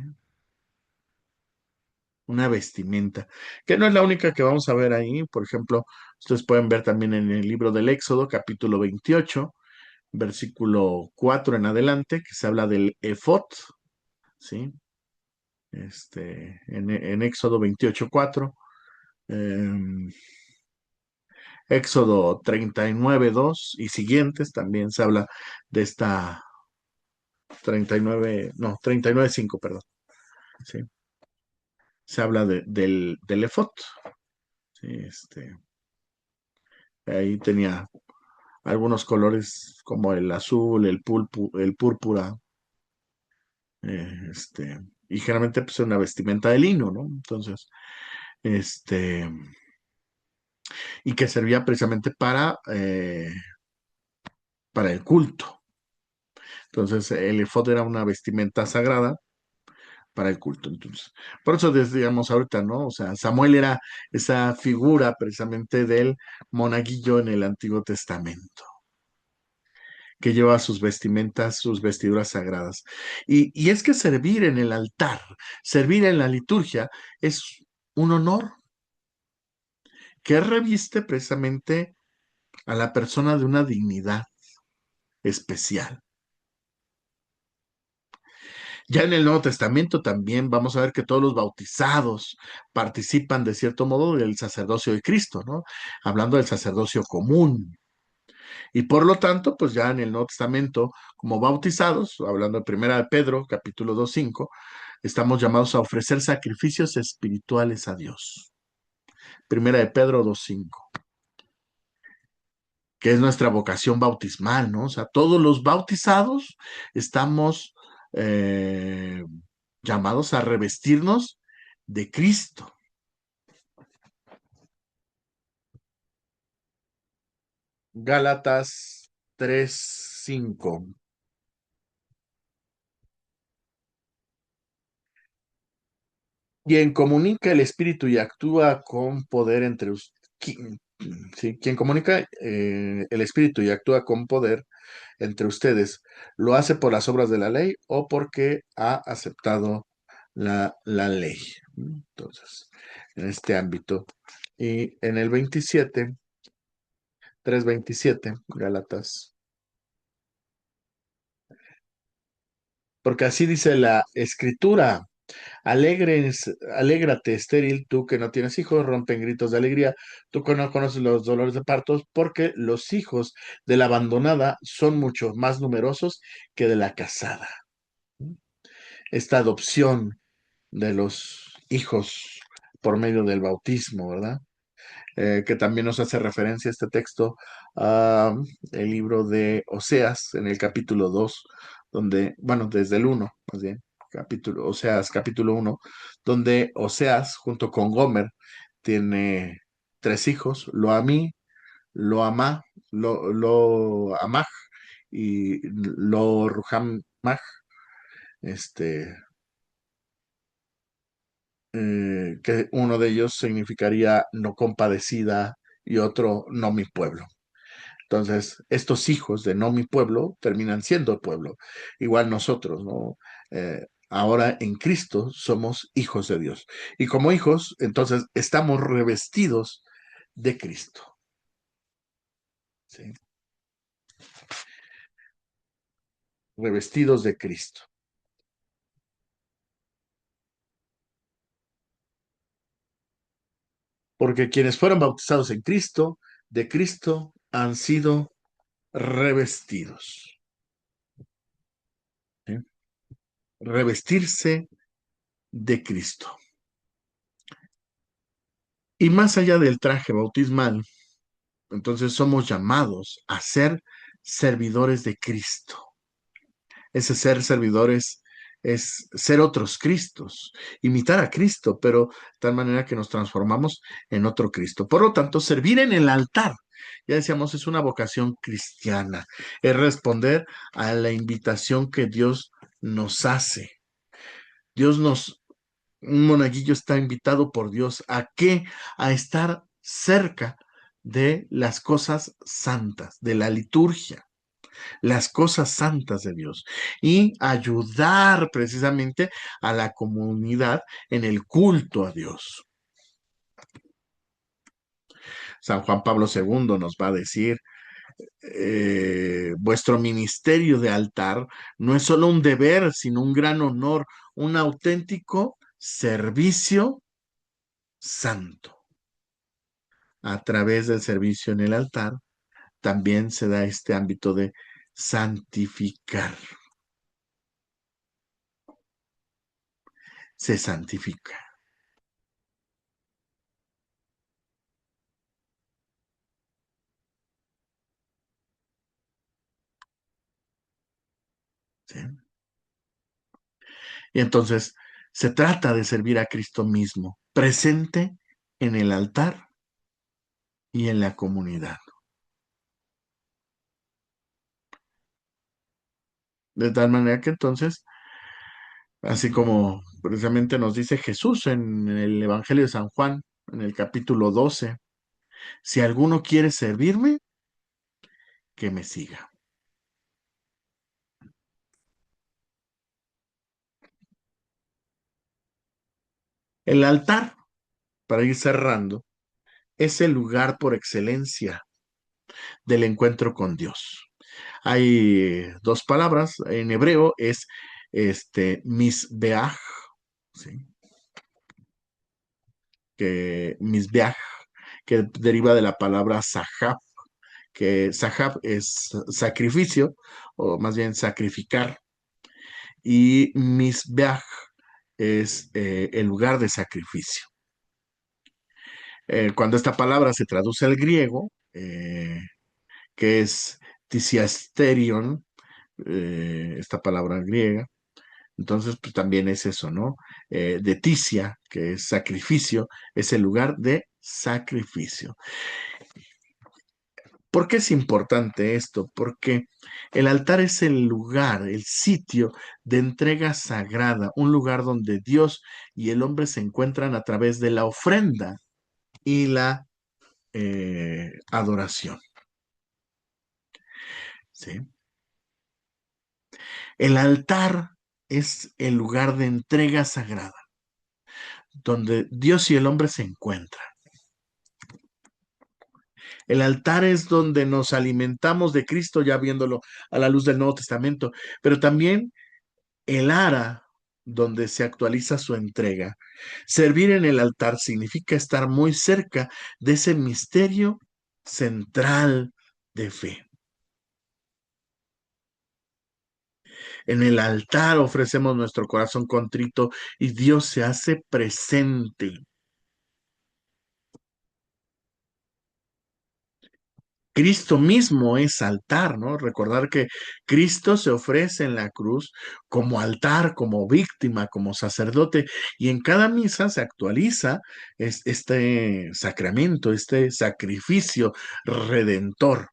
Una vestimenta, que no es la única que vamos a ver ahí. Por ejemplo, ustedes pueden ver también en el libro del Éxodo, capítulo 28, versículo 4 en adelante, que se habla del efod, ¿sí? En Éxodo 28, 4. Éxodo 39, 2 y siguientes también se habla de esta 39, no, 39, 5, perdón. ¿Sí? Se habla del efod. ¿Sí? Ahí tenía algunos colores como el azul, el púrpura, y generalmente pues una vestimenta de lino, ¿no? Entonces, este, y que servía precisamente para el culto. Entonces, el efod era una vestimenta sagrada para el culto. Entonces, por eso decíamos ahorita, ¿no? O sea, Samuel era esa figura precisamente del monaguillo en el Antiguo Testamento, que lleva sus vestimentas, sus vestiduras sagradas. Y es que servir en el altar, servir en la liturgia, es un honor que reviste precisamente a la persona de una dignidad especial. Ya en el Nuevo Testamento también vamos a ver que todos los bautizados participan de cierto modo del sacerdocio de Cristo, ¿no? Hablando del sacerdocio común. Y por lo tanto, pues ya en el Nuevo Testamento, como bautizados, hablando de Primera de Pedro, capítulo 2:5, estamos llamados a ofrecer sacrificios espirituales a Dios. Primera de Pedro 2:5, que es nuestra vocación bautismal, ¿no? O sea, todos los bautizados estamos eh, llamados a revestirnos de Cristo. Gálatas 3:5. Quien comunica el Espíritu y actúa con poder entre ustedes. Sí, quien comunica el Espíritu y actúa con poder entre ustedes, ¿lo hace por las obras de la ley o porque ha aceptado la ley? Entonces, en este ámbito. Y en el 3:27, Gálatas. Porque así dice la Escritura. Alégrate, estéril, tú que no tienes hijos, rompen gritos de alegría, tú que no conoces los dolores de partos, porque los hijos de la abandonada son mucho más numerosos que de la casada. Esta adopción de los hijos por medio del bautismo, ¿verdad? Que también nos hace referencia este texto a el libro de Oseas en el capítulo 2, donde, bueno, desde el 1, más bien, Oseas capítulo 1, donde Oseas junto con Gomer tiene tres hijos, Loamí, Loamá, Amaj y Lo Ruhamaj, este, que uno de ellos significaría no compadecida y otro no mi pueblo. Entonces, estos hijos de no mi pueblo terminan siendo pueblo. Igual nosotros, ¿no? Ahora en Cristo somos hijos de Dios. Y como hijos, entonces estamos revestidos de Cristo. ¿Sí? Revestidos de Cristo. Porque quienes fueron bautizados en Cristo, de Cristo han sido revestidos. ¿Sí? Revestirse de Cristo. Y más allá del traje bautismal, entonces somos llamados a ser servidores de Cristo. Ese ser servidores es ser otros Cristos, imitar a Cristo, pero de tal manera que nos transformamos en otro Cristo. Por lo tanto, servir en el altar, ya decíamos, es una vocación cristiana, es responder a la invitación que Dios nos hace. Dios nos, un monaguillo está invitado por Dios ¿a qué? A estar cerca de las cosas santas, de la liturgia, las cosas santas de Dios y ayudar precisamente a la comunidad en el culto a Dios. San Juan Pablo II nos va a decir, vuestro ministerio de altar no es solo un deber, sino un gran honor, un auténtico servicio santo. A través del servicio en el altar también se da este ámbito de santificar. Se santifica. ¿Sí? Y entonces se trata de servir a Cristo mismo, presente en el altar y en la comunidad. De tal manera que entonces, así como precisamente nos dice Jesús en el Evangelio de San Juan, en el capítulo 12, si alguno quiere servirme, que me siga. El altar para ir cerrando, es el lugar por excelencia del encuentro con Dios. Hay dos palabras, en hebreo es misbeach, ¿sí? Que misbeach, que deriva de la palabra sahab, que sahab es sacrificio, o más bien sacrificar, y misbeach es el lugar de sacrificio. Cuando esta palabra se traduce al griego, que es tisiasterion, esta palabra griega, entonces pues también es eso, ¿no? De tisia, que es sacrificio, es el lugar de sacrificio. ¿Por qué es importante esto? Porque el altar es el lugar, el sitio de entrega sagrada, un lugar donde Dios y el hombre se encuentran a través de la ofrenda y la adoración. ¿Sí? El altar es el lugar de entrega sagrada, donde Dios y el hombre se encuentran. El altar es donde nos alimentamos de Cristo, ya viéndolo a la luz del Nuevo Testamento, pero también el ara donde se actualiza su entrega. Servir en el altar significa estar muy cerca de ese misterio central de fe. En el altar ofrecemos nuestro corazón contrito y Dios se hace presente. Cristo mismo es altar, ¿no? Recordar que Cristo se ofrece en la cruz como altar, como víctima, como sacerdote, y en cada misa se actualiza este sacramento, este sacrificio redentor.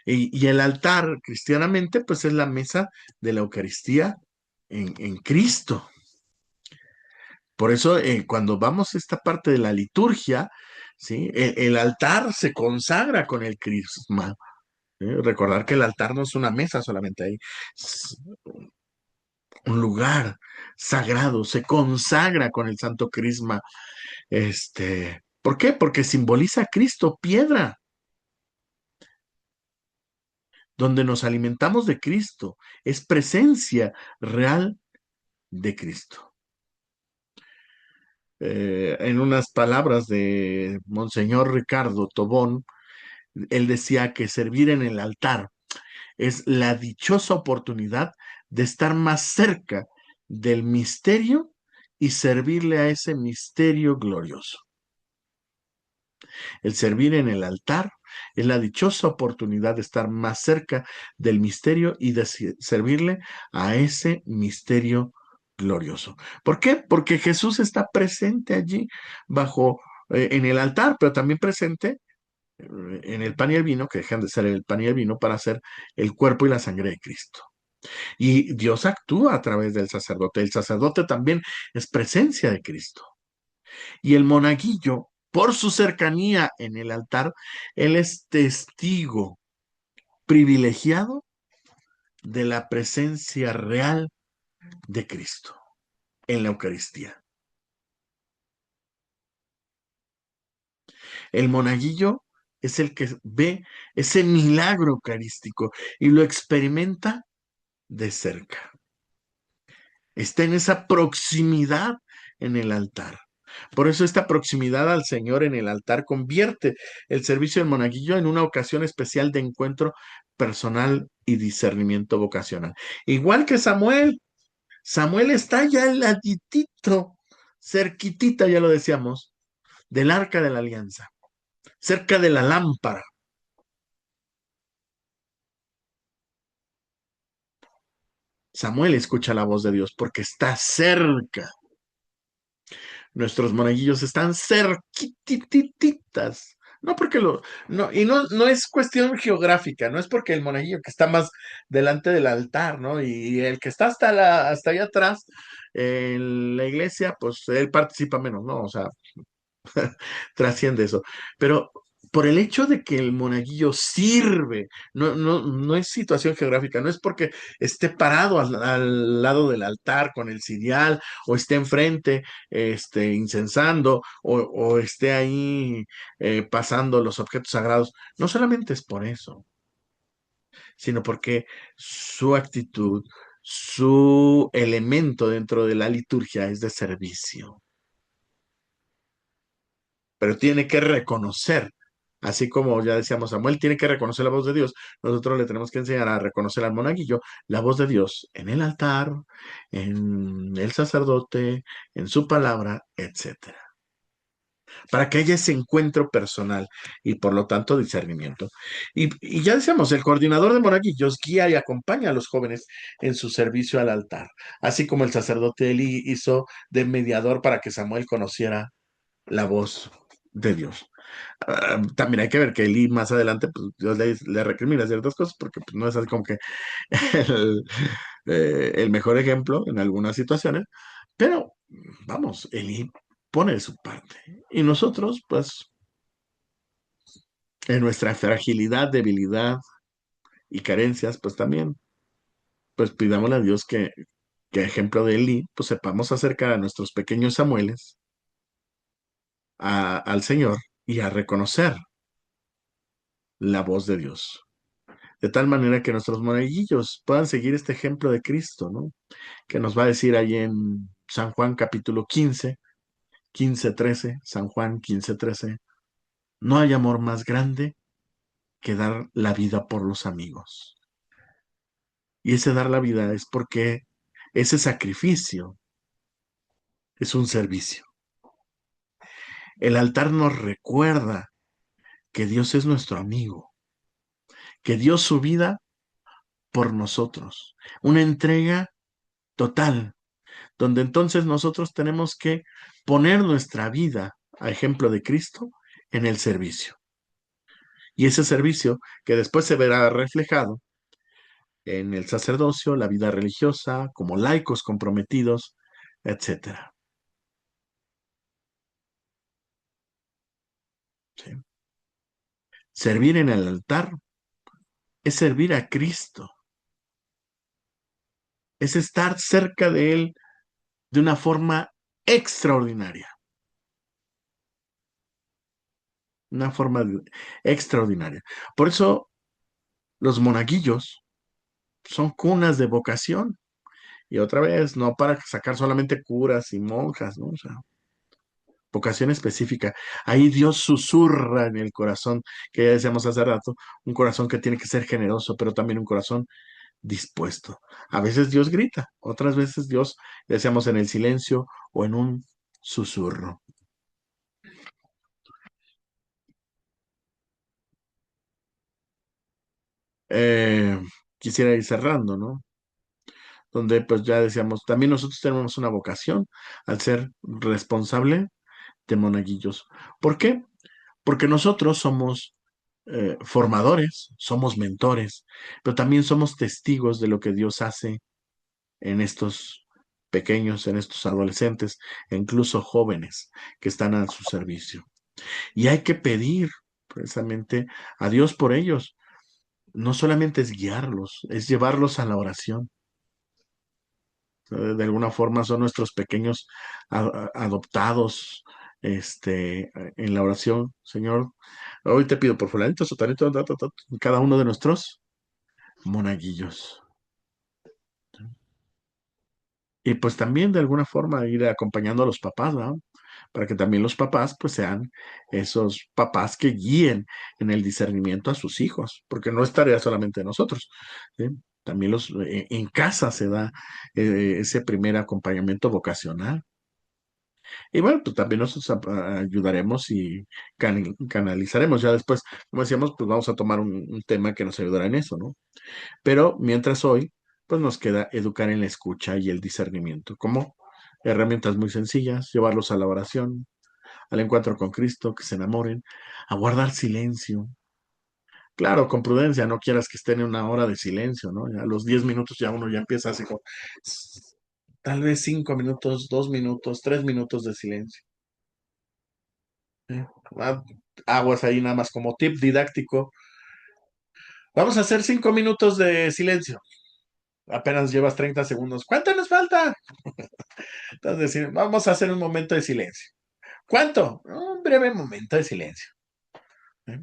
Y el altar, cristianamente, pues es la mesa de la Eucaristía en Cristo. Por eso, cuando vamos a esta parte de la liturgia, ¿sí? El altar se consagra con el crisma. Recordar que el altar no es una mesa solamente ahí, es un lugar sagrado, se consagra con el Santo Crisma. ¿Por qué? Porque simboliza a Cristo, piedra, donde nos alimentamos de Cristo, es presencia real de Cristo. En unas palabras de Monseñor Ricardo Tobón, él decía que servir en el altar es la dichosa oportunidad de estar más cerca del misterio y servirle a ese misterio glorioso. El servir en el altar es la dichosa oportunidad de estar más cerca del misterio y de servirle a ese misterio glorioso. ¿Por qué? Porque Jesús está presente allí bajo, en el altar, pero también presente en el pan y el vino, que dejan de ser el pan y el vino para ser el cuerpo y la sangre de Cristo. Y Dios actúa a través del sacerdote. El sacerdote también es presencia de Cristo. Y el monaguillo, por su cercanía en el altar, él es testigo privilegiado de la presencia real de Cristo en la Eucaristía. El monaguillo es el que ve ese milagro eucarístico y lo experimenta de cerca. Está en esa proximidad en el altar. Por eso esta proximidad al Señor en el altar convierte el servicio del monaguillo en una ocasión especial de encuentro personal y discernimiento vocacional. Igual que Samuel, Samuel está ya al laditito, cerquitita, ya lo decíamos, del arca de la alianza, cerca de la lámpara. Samuel escucha la voz de Dios porque está cerca. Nuestros monaguillos están cerquitititas. No porque no, y no es cuestión geográfica, no es porque el monaguillo que está más delante del altar, ¿no? Y el que está hasta allá atrás en la iglesia, pues él participa menos, ¿no? O sea, trasciende eso. Pero por el hecho de que el monaguillo sirve, no es situación geográfica, no es porque esté parado al lado del altar con el cirial o esté enfrente, incensando o esté ahí pasando los objetos sagrados, no solamente es por eso, sino porque su actitud, su elemento dentro de la liturgia es de servicio, pero tiene que reconocer, así como ya decíamos, Samuel tiene que reconocer la voz de Dios, nosotros le tenemos que enseñar a reconocer al monaguillo la voz de Dios en el altar, en el sacerdote, en su palabra, etcétera, para que haya ese encuentro personal y por lo tanto discernimiento. Y ya decíamos, el coordinador de monaguillos guía y acompaña a los jóvenes en su servicio al altar, así como el sacerdote Eli hizo de mediador para que Samuel conociera la voz de Dios. También hay que ver que Eli más adelante, pues Dios le recrimina ciertas cosas porque pues, no es así como que el, el mejor ejemplo en algunas situaciones, pero vamos, Eli pone de su parte. Y nosotros, pues, en nuestra fragilidad, debilidad y carencias, pues también, pues pidámosle a Dios que ejemplo de Eli, pues sepamos acercar a nuestros pequeños Samueles al Señor y a reconocer la voz de Dios. De tal manera que nuestros monaguillos puedan seguir este ejemplo de Cristo, ¿no? Que nos va a decir ahí en San Juan capítulo 15, 13, San Juan 15, 13, no hay amor más grande que dar la vida por los amigos. Y ese dar la vida es porque ese sacrificio es un servicio. El altar nos recuerda que Dios es nuestro amigo, que dio su vida por nosotros. Una entrega total, donde entonces nosotros tenemos que poner nuestra vida, a ejemplo de Cristo, en el servicio. Y ese servicio que después se verá reflejado en el sacerdocio, la vida religiosa, como laicos comprometidos, etcétera. ¿Sí? Servir en el altar es servir a Cristo, es estar cerca de Él de una forma extraordinaria, una forma extraordinaria. Por eso los monaguillos son cunas de vocación. Y otra vez, no para sacar solamente curas y monjas, ¿no? O sea, vocación específica. Ahí Dios susurra en el corazón, que ya decíamos hace rato, un corazón que tiene que ser generoso, pero también un corazón dispuesto. A veces Dios grita, otras veces Dios, ya decíamos, en el silencio o en un susurro. Eh, Quisiera ir cerrando, ¿no? Donde pues ya decíamos, también nosotros tenemos una vocación al ser responsable de monaguillos. ¿Por qué? Porque nosotros somos formadores, somos mentores, pero también somos testigos de lo que Dios hace en estos pequeños, en estos adolescentes, e incluso jóvenes que están a su servicio. Y hay que pedir precisamente a Dios por ellos. No solamente es guiarlos, es llevarlos a la oración. De alguna forma son nuestros pequeños adoptados en la oración. Señor, hoy te pido por fulanito, sotanito, cada uno de nuestros monaguillos. Y pues también de alguna forma ir acompañando a los papás, ¿no? Para que también los papás pues sean esos papás que guíen en el discernimiento a sus hijos, porque no es tarea solamente de nosotros, ¿sí? También en casa se da ese primer acompañamiento vocacional. Y bueno, pues también nosotros ayudaremos y canalizaremos. Ya después, como decíamos, pues vamos a tomar un tema que nos ayudará en eso, ¿no? Pero mientras hoy, pues nos queda educar en la escucha y el discernimiento, como herramientas muy sencillas, llevarlos a la oración, al encuentro con Cristo, que se enamoren, a guardar silencio. Claro, con prudencia, no quieras que estén en una hora de silencio, ¿no? A los 10 minutos ya uno ya empieza así como, tal vez 5 minutos, 2 minutos, 3 minutos de silencio. ¿eh? Ah, Aguas ahí nada más como tip didáctico. Vamos a hacer 5 minutos de silencio. Apenas llevas 30 segundos. ¿Cuánto nos falta? Entonces, vamos a hacer un momento de silencio. ¿Cuánto? Un breve momento de silencio. ¿Eh?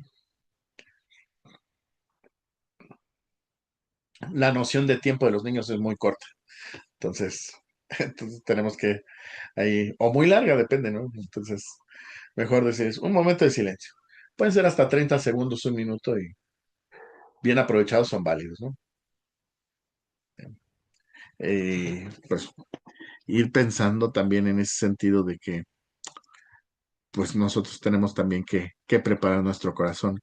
La noción de tiempo de los niños es muy corta. Entonces, entonces tenemos que ahí, o muy larga, depende, ¿no? Entonces, mejor decir, es un momento de silencio. Pueden ser hasta 30 segundos, un minuto y bien aprovechados son válidos, ¿no? Pues ir pensando también en ese sentido de que pues nosotros tenemos también que preparar nuestro corazón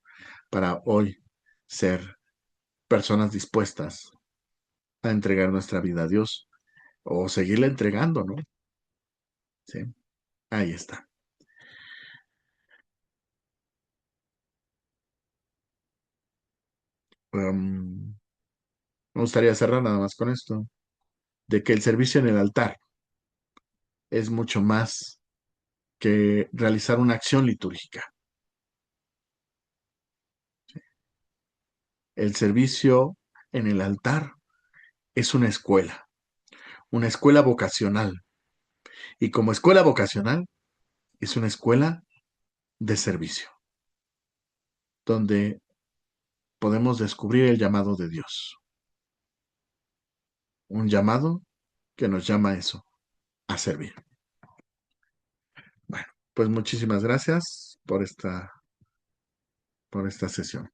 para hoy ser personas dispuestas a entregar nuestra vida a Dios o seguirla entregando, ¿no? Sí, ahí está. Um, Me gustaría cerrar nada más con esto, de que el servicio en el altar es mucho más que realizar una acción litúrgica. El servicio en el altar es una escuela vocacional. Y como escuela vocacional, es una escuela de servicio, donde podemos descubrir el llamado de Dios. Un llamado que nos llama a eso, a servir. Bueno, pues muchísimas gracias por esta sesión.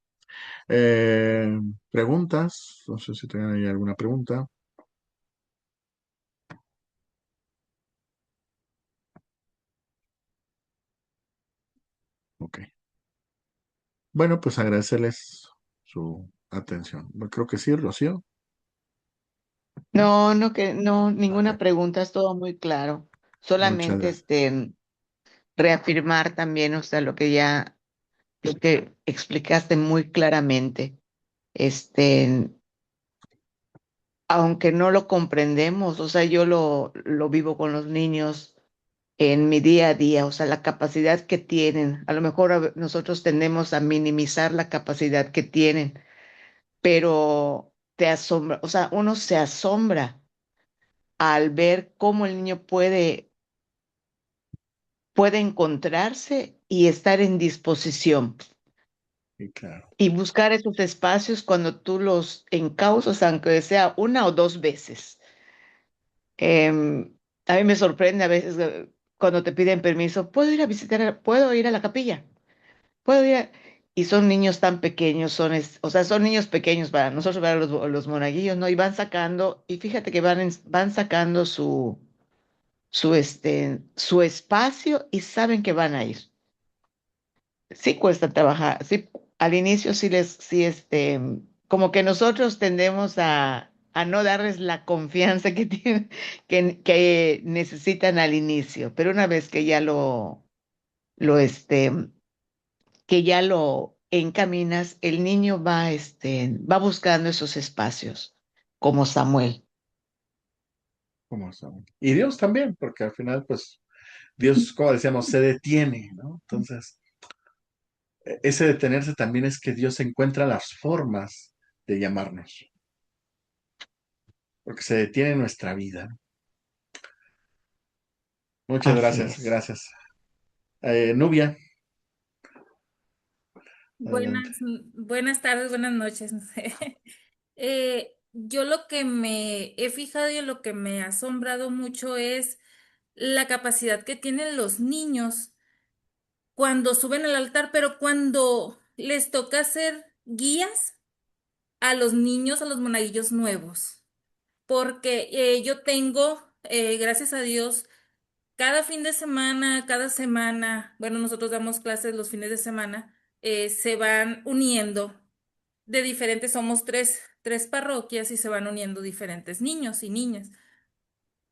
Eh, ¿Preguntas? No sé si tengan ahí alguna pregunta. Ok. Bueno, pues agradecerles su atención. Bueno, creo que sí, Rocío. ¿No? No, no que no, Ok. ninguna pregunta, es todo muy claro. Muchas Solamente gracias. reafirmar también, o sea, lo que explicaste muy claramente. Este, Aunque no lo comprendemos, o sea, yo lo vivo con los niños en mi día a día, o sea, la capacidad que tienen. A lo mejor nosotros tendemos a minimizar la capacidad que tienen, pero te asombra, o sea, uno se asombra al ver cómo el niño puede encontrarse y estar en disposición Sí, claro. y buscar esos espacios cuando tú los encausas, aunque sea una o dos veces. A mí me sorprende a veces cuando te piden permiso, ¿puedo ir a visitar, puedo ir a la capilla? ¿Puedo ir Y son niños tan pequeños, o sea, son niños pequeños para nosotros, para los monaguillos, ¿no? Y van sacando, y fíjate que van sacando su espacio y saben que van a ir. Sí cuesta trabajar, sí, al inicio como que nosotros tendemos a no darles la confianza que tienen, que necesitan al inicio, pero una vez lo, este, que ya lo encaminas, el niño va buscando esos espacios, como Samuel. ¿Cómo estamos? Y Dios también, porque al final, pues, Dios, como decíamos, se detiene, ¿no? Entonces, ese detenerse también es que Dios encuentra las formas de llamarnos, porque se detiene nuestra vida. Muchas Así gracias, es. gracias. Nubia, adelante. Buenas tardes, buenas noches. No sé. Yo lo que me he fijado y lo que me ha asombrado mucho es la capacidad que tienen los niños cuando suben al altar, pero cuando les toca hacer guías a los niños, a los monaguillos nuevos. Porque yo tengo, gracias a Dios, cada fin de semana, cada semana, bueno, nosotros damos clases los fines de semana, se van uniendo de diferentes, somos tres parroquias y se van uniendo diferentes niños y niñas.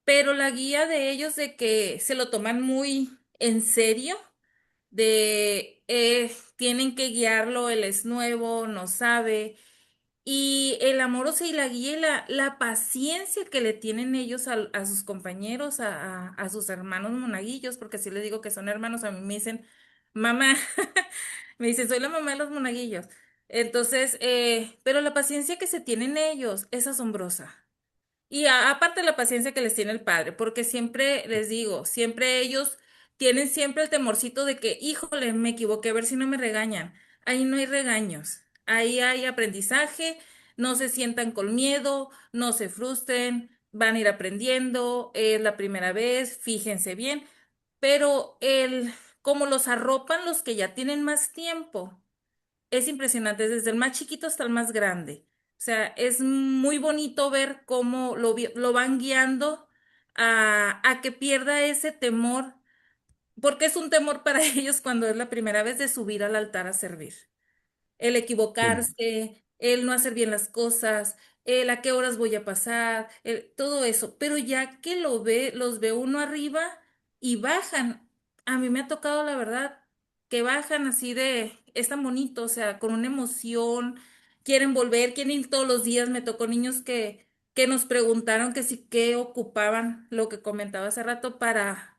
Pero la guía de ellos de que se lo toman muy en serio, de tienen que guiarlo, él es nuevo, no sabe. Y el amor, o sea, y la guía y la paciencia que le tienen ellos a sus compañeros, a sus hermanos monaguillos, porque así les digo que son hermanos, a mí me dicen mamá, me dice, soy la mamá de los monaguillos. Entonces, pero la paciencia que se tienen ellos es asombrosa. Y aparte la paciencia que les tiene el padre, porque siempre les digo, siempre ellos tienen siempre el temorcito de que, híjole, me equivoqué, a ver si no me regañan. Ahí no hay regaños, ahí hay aprendizaje, no se sientan con miedo, no se frustren, van a ir aprendiendo, es la primera vez, fíjense bien, pero como los arropan los que ya tienen más tiempo. Es impresionante, desde el más chiquito hasta el más grande. O sea, es muy bonito ver cómo lo van guiando a que pierda ese temor, porque es un temor para ellos cuando es la primera vez de subir al altar a servir. El Sí, equivocarse, el no hacer bien las cosas, el a qué horas voy a pasar, todo eso. Pero ya que los ve uno arriba y bajan. A mí me ha tocado, la verdad, que bajan así es tan bonito, o sea, con una emoción, quieren volver, quieren ir todos los días. Me tocó niños que nos preguntaron que si qué ocupaban, lo que comentaba hace rato, para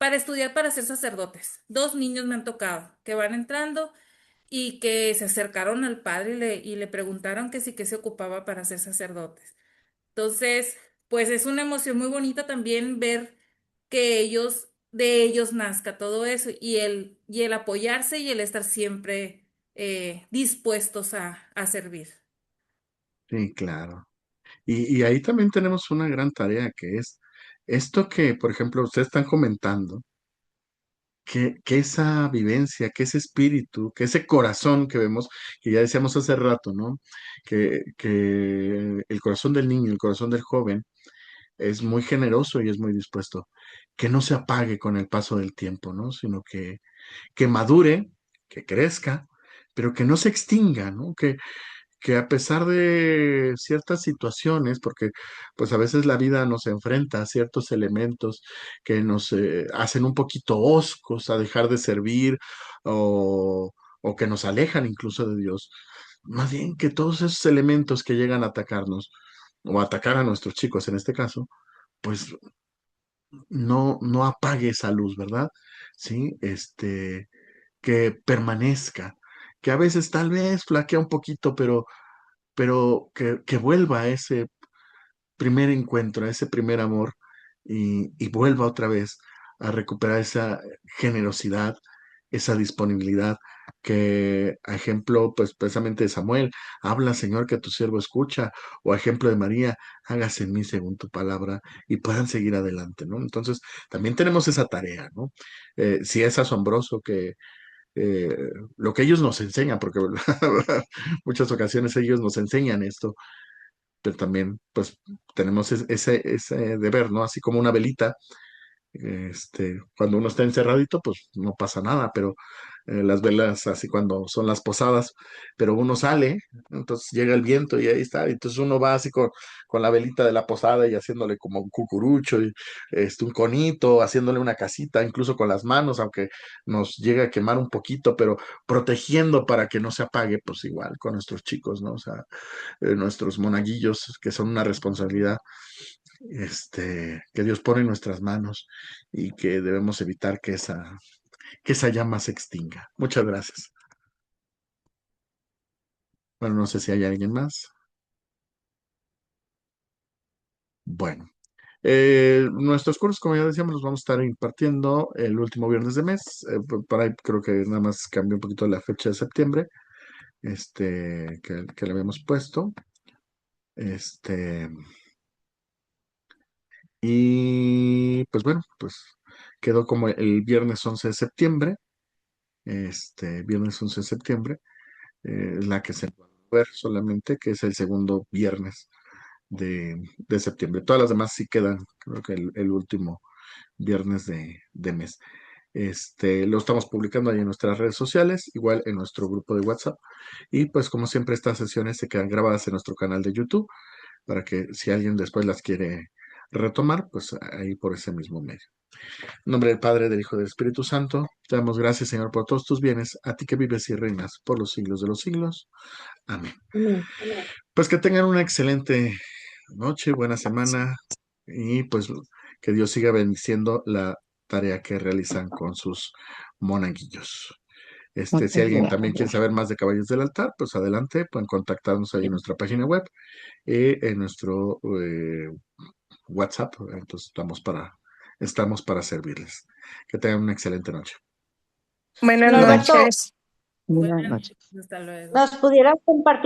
estudiar para ser sacerdotes. Dos niños me han tocado que van entrando y que se acercaron al padre y le preguntaron que sí que se ocupaba para ser sacerdotes. Entonces, pues es una emoción muy bonita también ver que de ellos nazca todo eso y el apoyarse y el estar siempre dispuestos a servir. sí, claro. Y ahí también tenemos una gran tarea que es esto que, por ejemplo, ustedes están comentando, que esa vivencia, que ese espíritu, que ese corazón que vemos, que ya decíamos hace rato, ¿no? Que el corazón del niño, el corazón del joven es muy generoso y es muy dispuesto, que no se apague con el paso del tiempo, ¿no? Sino que madure, que crezca, pero que no se extinga, ¿no? Que a pesar de ciertas situaciones, porque pues a veces la vida nos enfrenta a ciertos elementos que nos hacen un poquito hoscos a dejar de servir o que nos alejan incluso de Dios, más bien que todos esos elementos que llegan a atacarnos o atacar a nuestros chicos en este caso, pues no apague esa luz, ¿verdad? Sí, que permanezca, que a veces tal vez flaquea un poquito, pero que vuelva a ese primer encuentro, a ese primer amor y vuelva otra vez a recuperar esa generosidad, esa disponibilidad que, a ejemplo, pues precisamente de Samuel, habla, Señor, que tu siervo escucha, o a ejemplo de María, hágase en mí según tu palabra y puedan seguir adelante, ¿no? Entonces, también tenemos esa tarea, ¿no? Sí es asombroso que eh, lo que ellos nos enseñan, porque muchas ocasiones ellos nos enseñan esto, pero también pues tenemos ese deber, ¿no? Así como una velita, cuando uno está encerradito, pues no pasa nada, pero las velas, así cuando son las posadas, pero uno sale, entonces llega el viento y ahí está, entonces uno va así con la velita de la posada y haciéndole como un cucurucho, y, un conito, haciéndole una casita, incluso con las manos, aunque nos llega a quemar un poquito, pero protegiendo para que no se apague, pues igual con nuestros chicos, ¿no? O sea, nuestros monaguillos, que son una responsabilidad que Dios pone en nuestras manos y que debemos evitar que esa llama se extinga. Muchas gracias. Bueno, no sé si hay alguien más. Bueno, nuestros cursos, como ya decíamos, los vamos a estar impartiendo el último viernes de mes. Por ahí creo que nada más cambió un poquito la fecha de septiembre, que le habíamos puesto. Este, y pues bueno, pues quedó como el viernes 11 de septiembre. Viernes 11 de septiembre, es la que se va a ver solamente, que es el segundo viernes de septiembre. Todas las demás sí quedan, creo que el último viernes de mes. Lo estamos publicando ahí en nuestras redes sociales, igual en nuestro grupo de WhatsApp. Y pues como siempre estas sesiones se quedan grabadas en nuestro canal de YouTube para que si alguien después las quiere retomar, pues ahí por ese mismo medio. En nombre del Padre, del Hijo y del Espíritu Santo, te damos gracias, Señor, por todos tus bienes, a ti que vives y reinas por los siglos de los siglos. Amén. Amén. Pues que tengan una excelente noche, buena semana y pues que Dios siga bendiciendo la tarea que realizan con sus Monaguillos. Si Muchas alguien también quiere gracias. saber más de Caballos del Altar, pues adelante, pueden contactarnos ahí en nuestra página web, en nuestro WhatsApp. Entonces estamos para servirles. Que tengan una excelente noche. Buenas Norberto, noches. Buenas Buenas noches. noches, hasta luego. ¿nos pudieras compartir